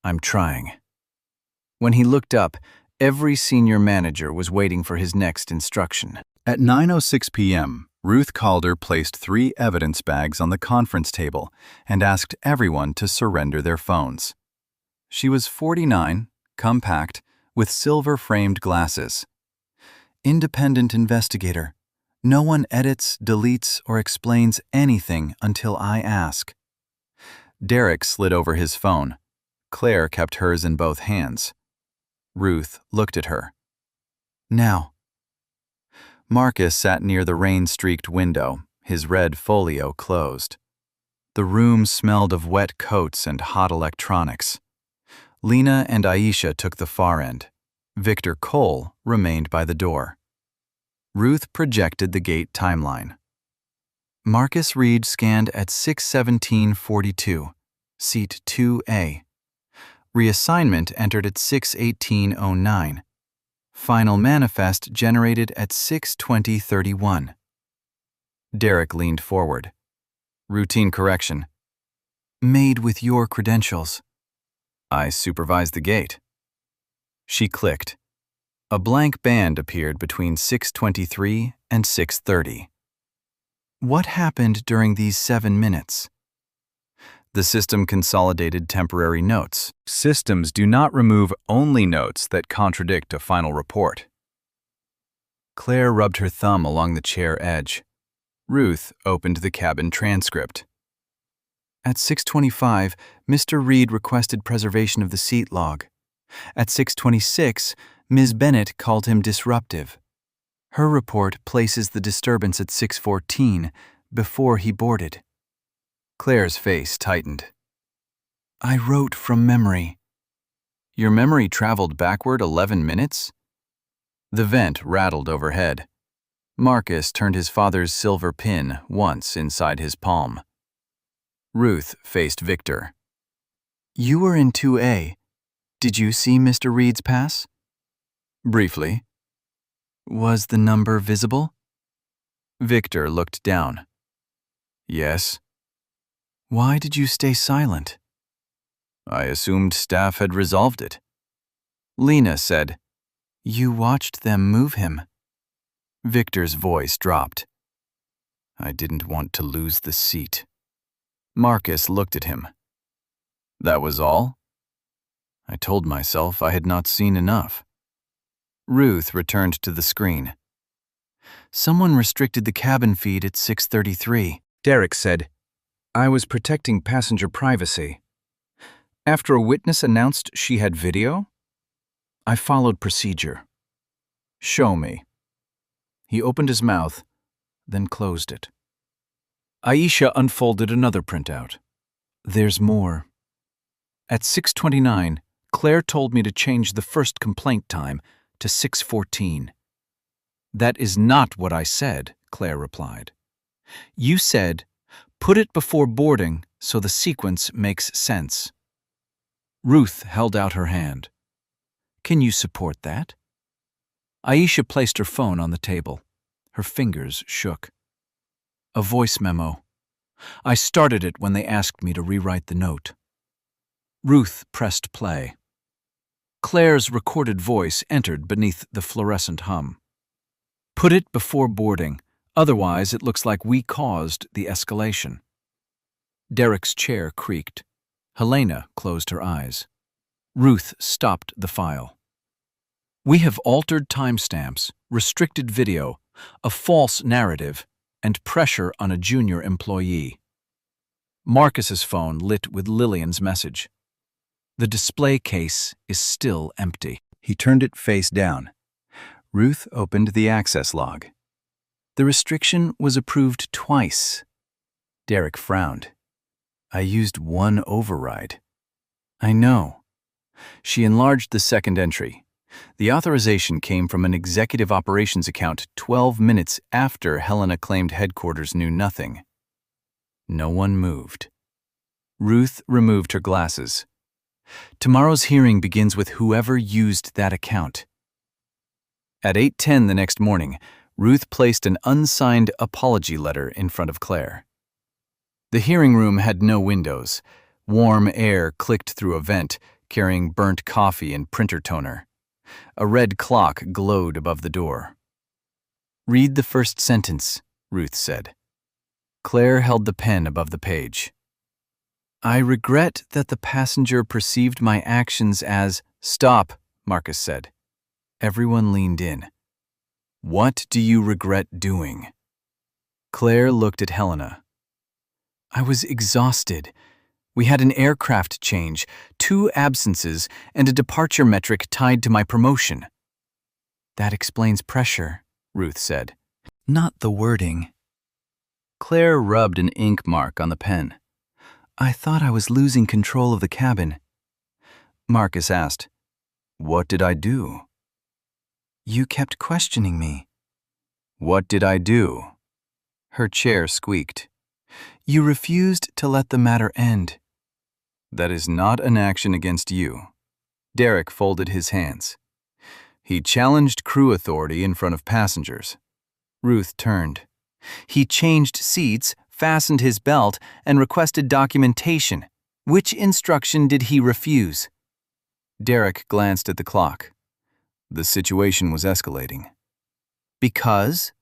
"I'm trying." When he looked up, every senior manager was waiting for his next instruction. At 9:06 p.m., Ruth Calder placed 3 evidence bags on the conference table and asked everyone to surrender their phones. She was 49, compact, with silver-framed glasses. "Independent investigator. No one edits, deletes, or explains anything until I ask." Derek slid over his phone. Claire kept hers in both hands. Ruth looked at her. "Now." Marcus sat near the rain-streaked window, his red folio closed. The room smelled of wet coats and hot electronics. Lena and Aisha took the far end. Victor Cole remained by the door. Ruth projected the gate timeline. Marcus Reed scanned at 6:17:42, seat 2A. Reassignment entered at 6:18:09. Final manifest generated at 6:20:31. Derek leaned forward. Routine correction. "Made with your credentials." "I supervised the gate." She clicked. A blank band appeared between 6:23 and 6:30. "What happened during these 7 minutes?" The system consolidated temporary notes. Systems do not remove only notes that contradict a final report. Claire rubbed her thumb along the chair edge. Ruth opened the cabin transcript. At 6:25, Mr. Reed requested preservation of the seat log. At 6:26, Ms. Bennett called him disruptive. Her report places the disturbance at 6:14, before he boarded. Claire's face tightened. "I wrote from memory." "Your memory traveled backward 11 minutes?" The vent rattled overhead. Marcus turned his father's silver pin once inside his palm. Ruth faced Victor. "You were in 2A. Did you see Mr. Reed's pass?" "Briefly." "Was the number visible?" Victor looked down. "Yes." "Why did you stay silent?" "I assumed staff had resolved it." Lena said, "You watched them move him." Victor's voice dropped. "I didn't want to lose the seat." Marcus looked at him. "That was all?" I told myself I had not seen enough. Ruth returned to the screen. "Someone restricted the cabin feed at 6:33. Derek said, "I was protecting passenger privacy." After a witness announced she had video, I followed procedure. "Show me." He opened his mouth, then closed it. Aisha unfolded another printout. "There's more." At 6:29, Claire told me to change the first complaint time to 6:14. "That is not what I said," Claire replied. "You said, put it before boarding so the sequence makes sense." Ruth held out her hand. "Can you support that?" Aisha placed her phone on the table. Her fingers shook. A voice memo. "I started it when they asked me to rewrite the note." Ruth pressed play. Claire's recorded voice entered beneath the fluorescent hum. "Put it before boarding, otherwise it looks like we caused the escalation." Derek's chair creaked. Helena closed her eyes. Ruth stopped the file. "We have altered timestamps, restricted video, a false narrative, and pressure on a junior employee." Marcus's phone lit with Lillian's message. "The display case is still empty." He turned it face down. Ruth opened the access log. "The restriction was approved twice." Derek frowned. "I used one override." "I know." She enlarged the second entry. The authorization came from an executive operations account 12 minutes after Helena claimed headquarters knew nothing. No one moved. Ruth removed her glasses. "Tomorrow's hearing begins with whoever used that account." At 8:10 the next morning, Ruth placed an unsigned apology letter in front of Claire. The hearing room had no windows. Warm air clicked through a vent, carrying burnt coffee and printer toner. A red clock glowed above the door. "Read the first sentence," Ruth said. Claire held the pen above the page. "I regret that the passenger perceived my actions as—" "Stop," Marcus said. Everyone leaned in. "What do you regret doing?" Claire looked at Helena. "I was exhausted. We had an aircraft change, 2 absences, and a departure metric tied to my promotion." "That explains pressure," Ruth said. "Not the wording." Claire rubbed an ink mark on the pen. "I thought I was losing control of the cabin." Marcus asked, "What did I do?" "You kept questioning me." "What did I do?" Her chair squeaked. "You refused to let the matter end." "That is not an action against you." Derek folded his hands. "He challenged crew authority in front of passengers." Ruth turned. "He changed seats, fastened his belt, and requested documentation. Which instruction did he refuse?" Derek glanced at the clock. "The situation was escalating." "Because?"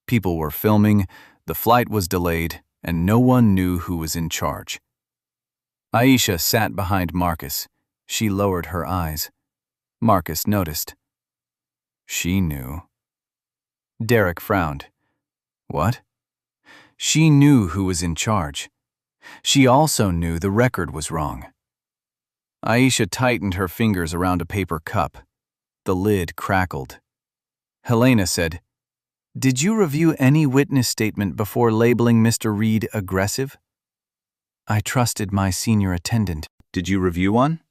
"People were filming, the flight was delayed, and no one knew who was in charge." Aisha sat behind Marcus. She lowered her eyes. Marcus noticed. "She knew." Derek frowned. "What?" "She knew who was in charge. She also knew the record was wrong." Aisha tightened her fingers around a paper cup. The lid crackled. Helena said, "Did you review any witness statement before labeling Mr. Reed aggressive?" "I trusted my senior attendant." "Did you review one?"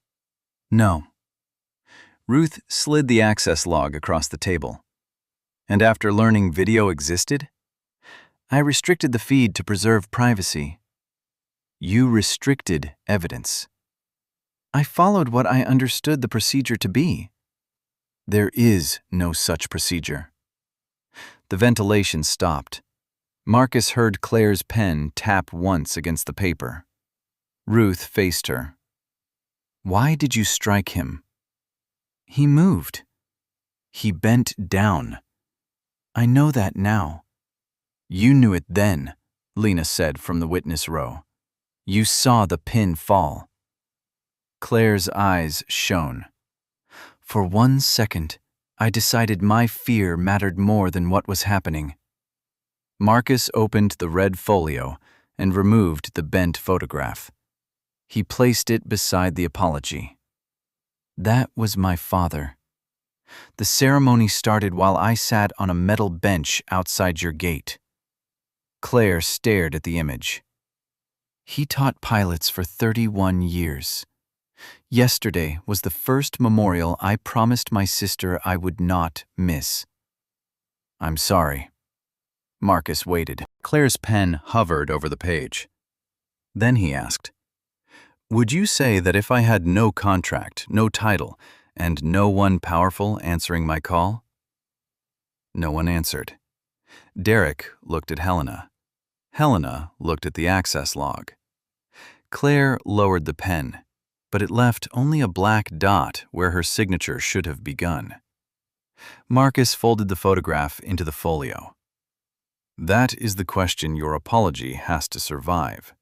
"No." Ruth slid the access log across the table. "And after learning video existed?" "I restricted the feed to preserve privacy." "You restricted evidence." "I followed what I understood the procedure to be." "There is no such procedure." The ventilation stopped. Marcus heard Claire's pen tap once against the paper. Ruth faced her. "Why did you strike him?" "He moved." "He bent down." "I know that now." "You knew it then," Lena said from the witness row. "You saw the pin fall." Claire's eyes shone. "For 1 second, I decided my fear mattered more than what was happening." Marcus opened the red folio and removed the bent photograph. He placed it beside the apology. "That was my father. The ceremony started while I sat on a metal bench outside your gate." Claire stared at the image. "He taught pilots for 31 years. Yesterday was the first memorial I promised my sister I would not miss." "I'm sorry." Marcus waited. Claire's pen hovered over the page. Then he asked, "Would you say that if I had no contract, no title, and no one powerful answering my call?" No one answered. Derek looked at Helena. Helena looked at the access log. Claire lowered the pen, but it left only a black dot where her signature should have begun. Marcus folded the photograph into the folio. "That is the question your apology has to survive."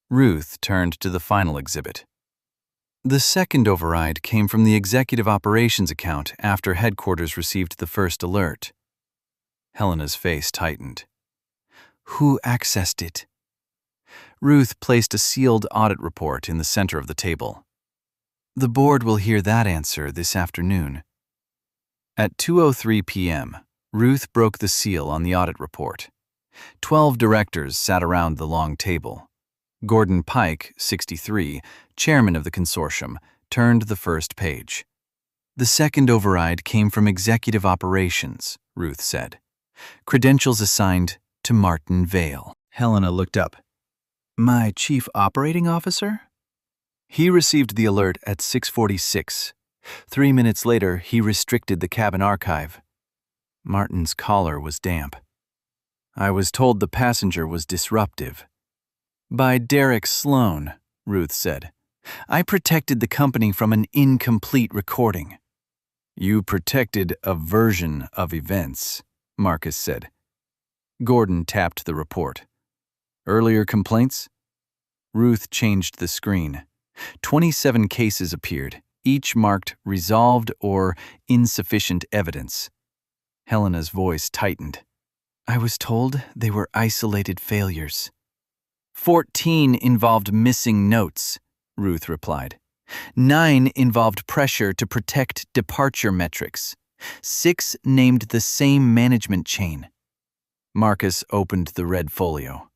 Ruth turned to the final exhibit. The second override came from the executive operations account after headquarters received the first alert. Helena's face tightened. "Who accessed it?" Ruth placed a sealed audit report in the center of the table. "The board will hear that answer this afternoon." At 2:03 p.m., Ruth broke the seal on the audit report. 12 directors sat around the long table. Gordon Pike, 63, chairman of the consortium, turned the first page. "The second override came from executive operations," Ruth said. "Credentials assigned to Martin Vale." Helena looked up. "My chief operating officer?" "He received the alert at 6:46. 3 minutes later, he restricted the cabin archive." Martin's collar was damp. I was told the passenger was disruptive. By Derek Sloan, Ruth said. I protected the company from an incomplete recording. You protected a version of events, Marcus said. Gordon tapped the report. Earlier complaints? Ruth changed the screen. 27 cases appeared, each marked resolved or insufficient evidence. Helena's voice tightened. I was told they were isolated failures. 14 involved missing notes, Ruth replied. 9 involved pressure to protect departure metrics. 6 named the same management chain. Marcus opened the red folio.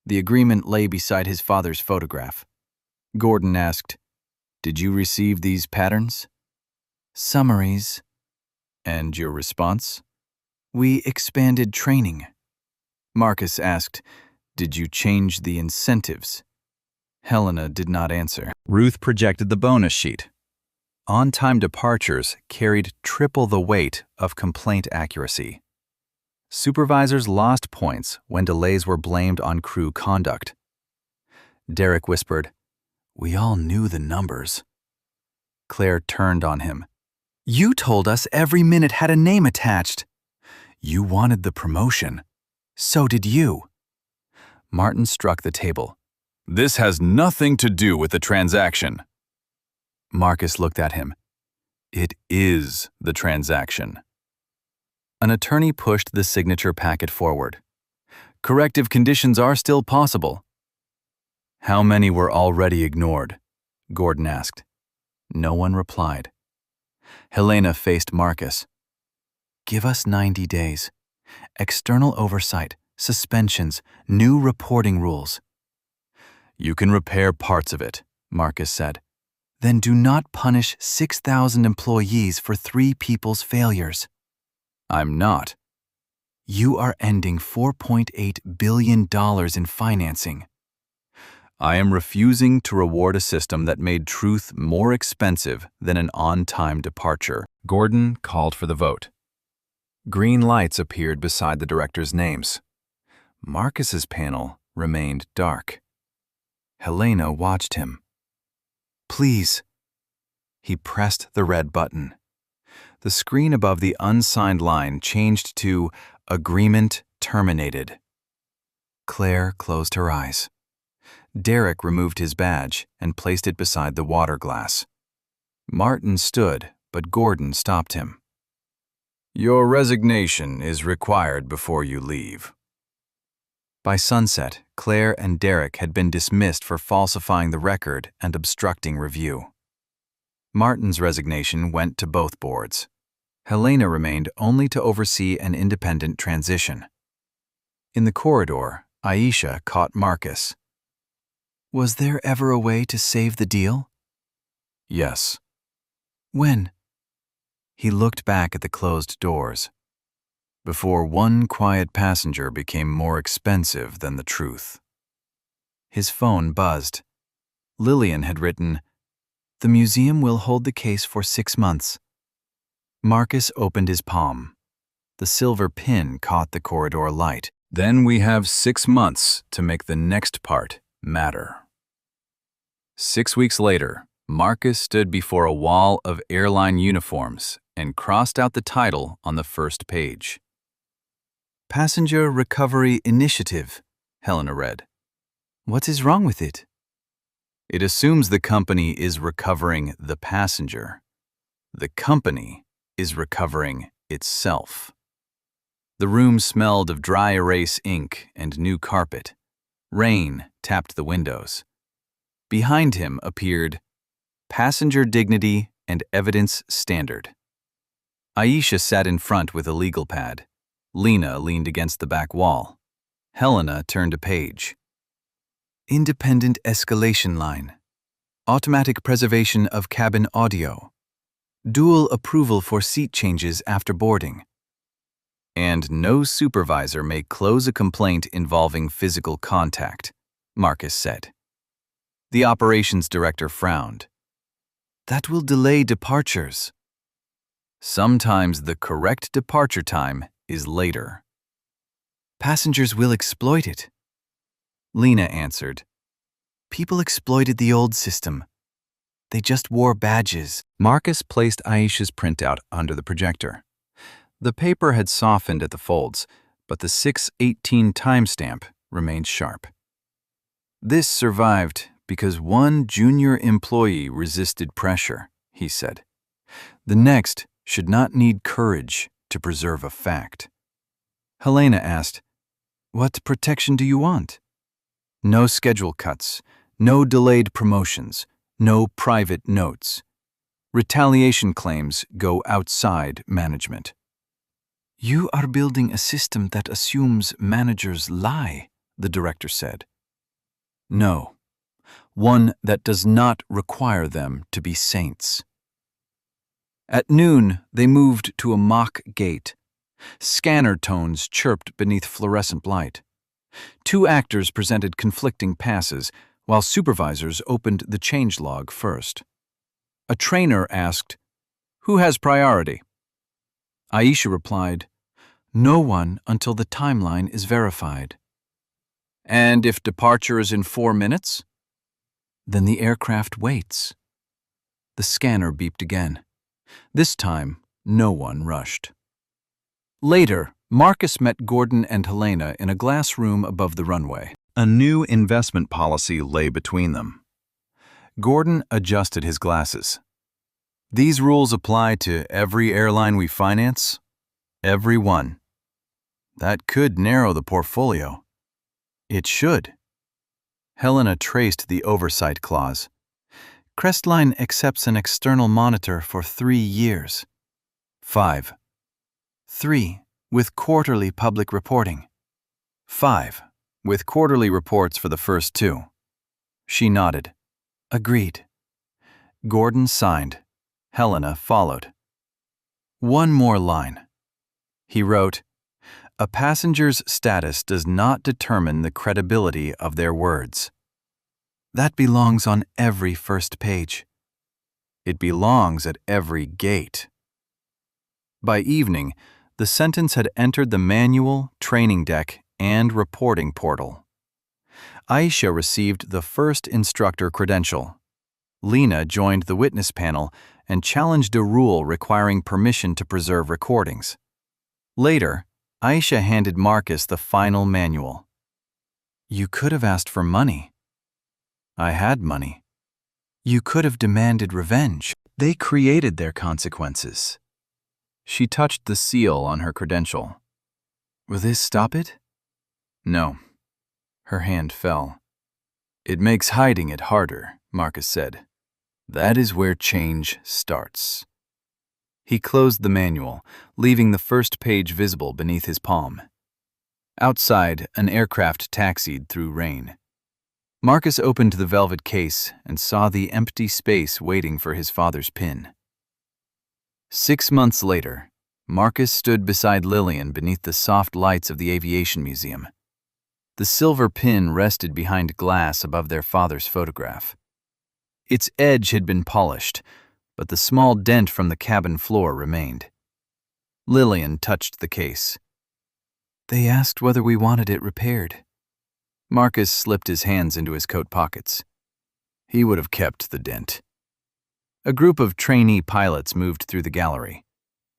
The agreement lay beside his father's photograph. Gordon asked, Did you receive these patterns? Summaries. And your response? We expanded training. Marcus asked, Did you change the incentives? Helena did not answer. Ruth projected the bonus sheet. On-time departures carried triple the weight of complaint accuracy. Supervisors lost points when delays were blamed on crew conduct. Derek whispered, We all knew the numbers. Claire turned on him. You told us every minute had a name attached. You wanted the promotion. So did you. Martin struck the table. This has nothing to do with the transaction. Marcus looked at him. It is the transaction. An attorney pushed the signature packet forward. Corrective conditions are still possible. How many were already ignored? Gordon asked. No one replied. Helena faced Marcus. Give us 90 days. External oversight, suspensions, new reporting rules. You can repair parts of it, Marcus said. Then do not punish 6,000 employees for 3 people's failures. I'm not. You are ending $4.8 billion in financing. I am refusing to reward a system that made truth more expensive than an on-time departure. Gordon called for the vote. Green lights appeared beside the directors' names. Marcus's panel remained dark. Helena watched him. Please. He pressed the red button. The screen above the unsigned line changed to Agreement Terminated. Claire closed her eyes. Derek removed his badge and placed it beside the water glass. Martin stood, but Gordon stopped him. Your resignation is required before you leave. By sunset, Claire and Derek had been dismissed for falsifying the record and obstructing review. Martin's resignation went to both boards. Helena remained only to oversee an independent transition. In the corridor, Aisha caught Marcus. Was there ever a way to save the deal? Yes. When? He looked back at the closed doors. Before one quiet passenger became more expensive than the truth. His phone buzzed. Lillian had written, The museum will hold the case for 6 months. Marcus opened his palm. The silver pin caught the corridor light. Then we have 6 months to make the next part matter. 6 weeks later, Marcus stood before a wall of airline uniforms and crossed out the title on the first page. Passenger Recovery Initiative, Helena read. What is wrong with it? It assumes the company is recovering the passenger. The company is recovering itself. The room smelled of dry erase ink and new carpet. Rain tapped the windows. Behind him appeared Passenger Dignity and Evidence Standard. Aisha sat in front with a legal pad. Lena leaned against the back wall. Helena turned a page. Independent escalation line. Automatic preservation of cabin audio. Dual approval for seat changes after boarding. And no supervisor may close a complaint involving physical contact, Marcus said. The operations director frowned. That will delay departures. Sometimes the correct departure time is later. Passengers will exploit it. Lena answered, people exploited the old system. They just wore badges. Marcus placed Aisha's printout under the projector. The paper had softened at the folds, but the 6:18 timestamp remained sharp. This survived because one junior employee resisted pressure, he said. The next should not need courage to preserve a fact. Helena asked, what protection do you want? No schedule cuts, no delayed promotions, no private notes. Retaliation claims go outside management. You are building a system that assumes managers lie, the director said. No, one that does not require them to be saints. At noon, they moved to a mock gate. Scanner tones chirped beneath fluorescent light. Two actors presented conflicting passes, while supervisors opened the changelog first. A trainer asked, who has priority? Aisha replied, no one until the timeline is verified. And if departure is in 4 minutes? Then the aircraft waits. The scanner beeped again. This time, no one rushed. Later, Marcus met Gordon and Helena in a glass room above the runway. A new investment policy lay between them. Gordon adjusted his glasses. These rules apply to every airline we finance? Every one. That could narrow the portfolio. It should. Helena traced the oversight clause. Crestline accepts an external monitor for 3 years. 5. 3. With quarterly public reporting. 5. With quarterly reports for the first 2. She nodded. Agreed. Gordon signed. Helena followed. One more line. He wrote, a passenger's status does not determine the credibility of their words. That belongs on every first page. It belongs at every gate. By evening, the sentence had entered the manual, training deck, and reporting portal. Aisha received the first instructor credential. Lena joined the witness panel and challenged a rule requiring permission to preserve recordings. Later, Aisha handed Marcus the final manual. You could have asked for money. I had money. You could have demanded revenge. They created their consequences. She touched the seal on her credential. Will this stop it? No. Her hand fell. It makes hiding it harder, Marcus said. That is where change starts. He closed the manual, leaving the first page visible beneath his palm. Outside, an aircraft taxied through rain. Marcus opened the velvet case and saw the empty space waiting for his father's pin. 6 months later, Marcus stood beside Lillian beneath the soft lights of the Aviation Museum. The silver pin rested behind glass above their father's photograph. Its edge had been polished, but the small dent from the cabin floor remained. Lillian touched the case. They asked whether we wanted it repaired. Marcus slipped his hands into his coat pockets. He would have kept the dent. A group of trainee pilots moved through the gallery.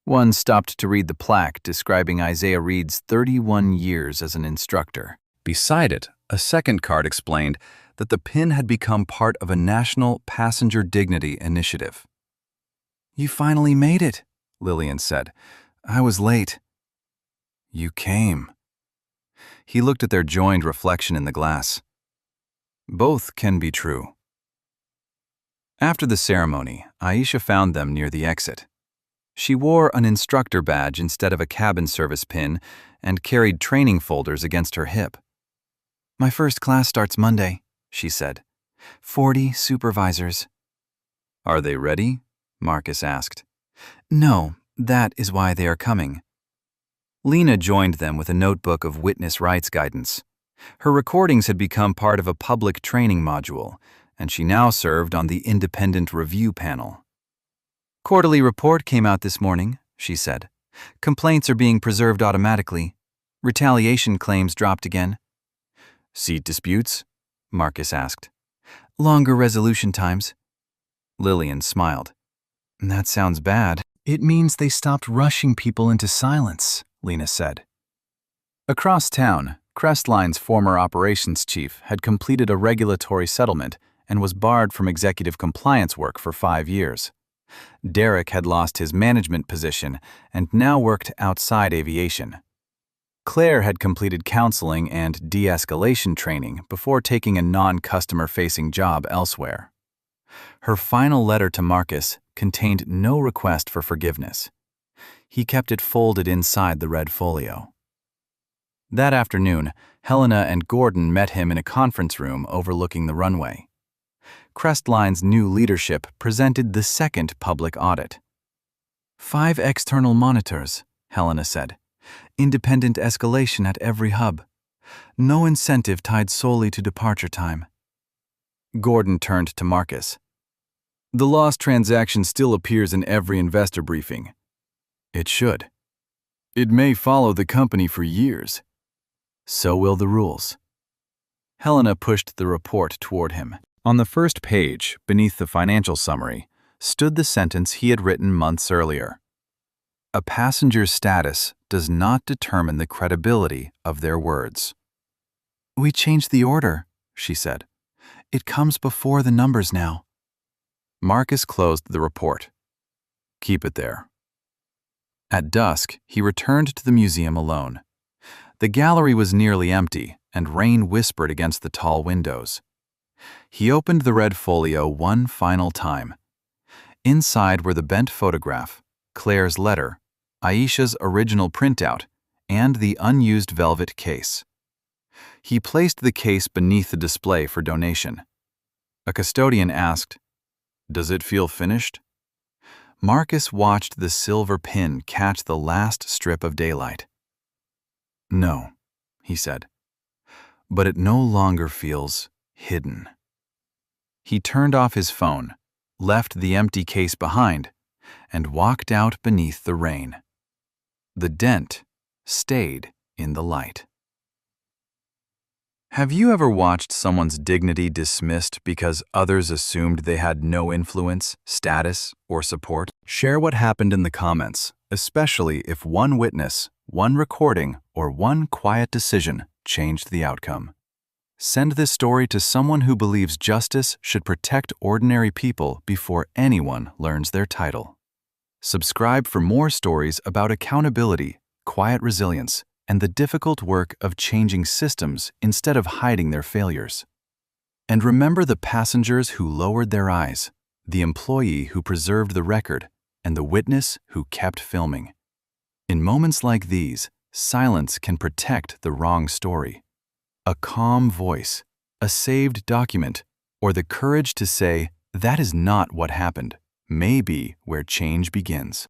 One stopped to read the plaque describing Isaiah Reed's 31 years as an instructor. Beside it, a second card explained that the pin had become part of a national passenger dignity initiative. You finally made it, Lillian said. I was late. You came. He looked at their joined reflection in the glass. Both can be true. After the ceremony, Aisha found them near the exit. She wore an instructor badge instead of a cabin service pin and carried training folders against her hip. My first class starts Monday, she said. 40 supervisors. Are they ready? Marcus asked. No, that is why they are coming. Lena joined them with a notebook of witness rights guidance. Her recordings had become part of a public training module, and she now served on the independent review panel. Quarterly report came out this morning, she said. Complaints are being preserved automatically. Retaliation claims dropped again. Seat disputes? Marcus asked. Longer resolution times. Lillian smiled. That sounds bad. It means they stopped rushing people into silence, Lena said. Across town, Crestline's former operations chief had completed a regulatory settlement and was barred from executive compliance work for 5 years. Derek had lost his management position and now worked outside aviation. Claire had completed counseling and de-escalation training before taking a non-customer-facing job elsewhere. Her final letter to Marcus contained no request for forgiveness. He kept it folded inside the red folio. That afternoon, Helena and Gordon met him in a conference room overlooking the runway. Crestline's new leadership presented the second public audit. 5 external monitors, Helena said. Independent escalation at every hub. No incentive tied solely to departure time. Gordon turned to Marcus. The lost transaction still appears in every investor briefing. It should. It may follow the company for years. So will the rules. Helena pushed the report toward him. On the first page, beneath the financial summary, stood the sentence he had written months earlier. A passenger's status does not determine the credibility of their words. We changed the order, she said. It comes before the numbers now. Marcus closed the report. Keep it there. At dusk, he returned to the museum alone. The gallery was nearly empty, and rain whispered against the tall windows. He opened the red folio one final time. Inside were the bent photograph, Claire's letter, Aisha's original printout, and the unused velvet case. He placed the case beneath the display for donation. A custodian asked, "Does it feel finished?" Marcus watched the silver pin catch the last strip of daylight. No, he said, but it no longer feels hidden. He turned off his phone, left the empty case behind, and walked out beneath the rain. The dent stayed in the light. Have you ever watched someone's dignity dismissed because others assumed they had no influence, status, or support? Share what happened in the comments, especially if one witness, one recording, or one quiet decision changed the outcome. Send this story to someone who believes justice should protect ordinary people before anyone learns their title. Subscribe for more stories about accountability, quiet resilience, and the difficult work of changing systems instead of hiding their failures. And remember the passengers who lowered their eyes, the employee who preserved the record, and the witness who kept filming. In moments like these, silence can protect the wrong story. A calm voice, a saved document, or the courage to say, "That is not what happened," may be where change begins.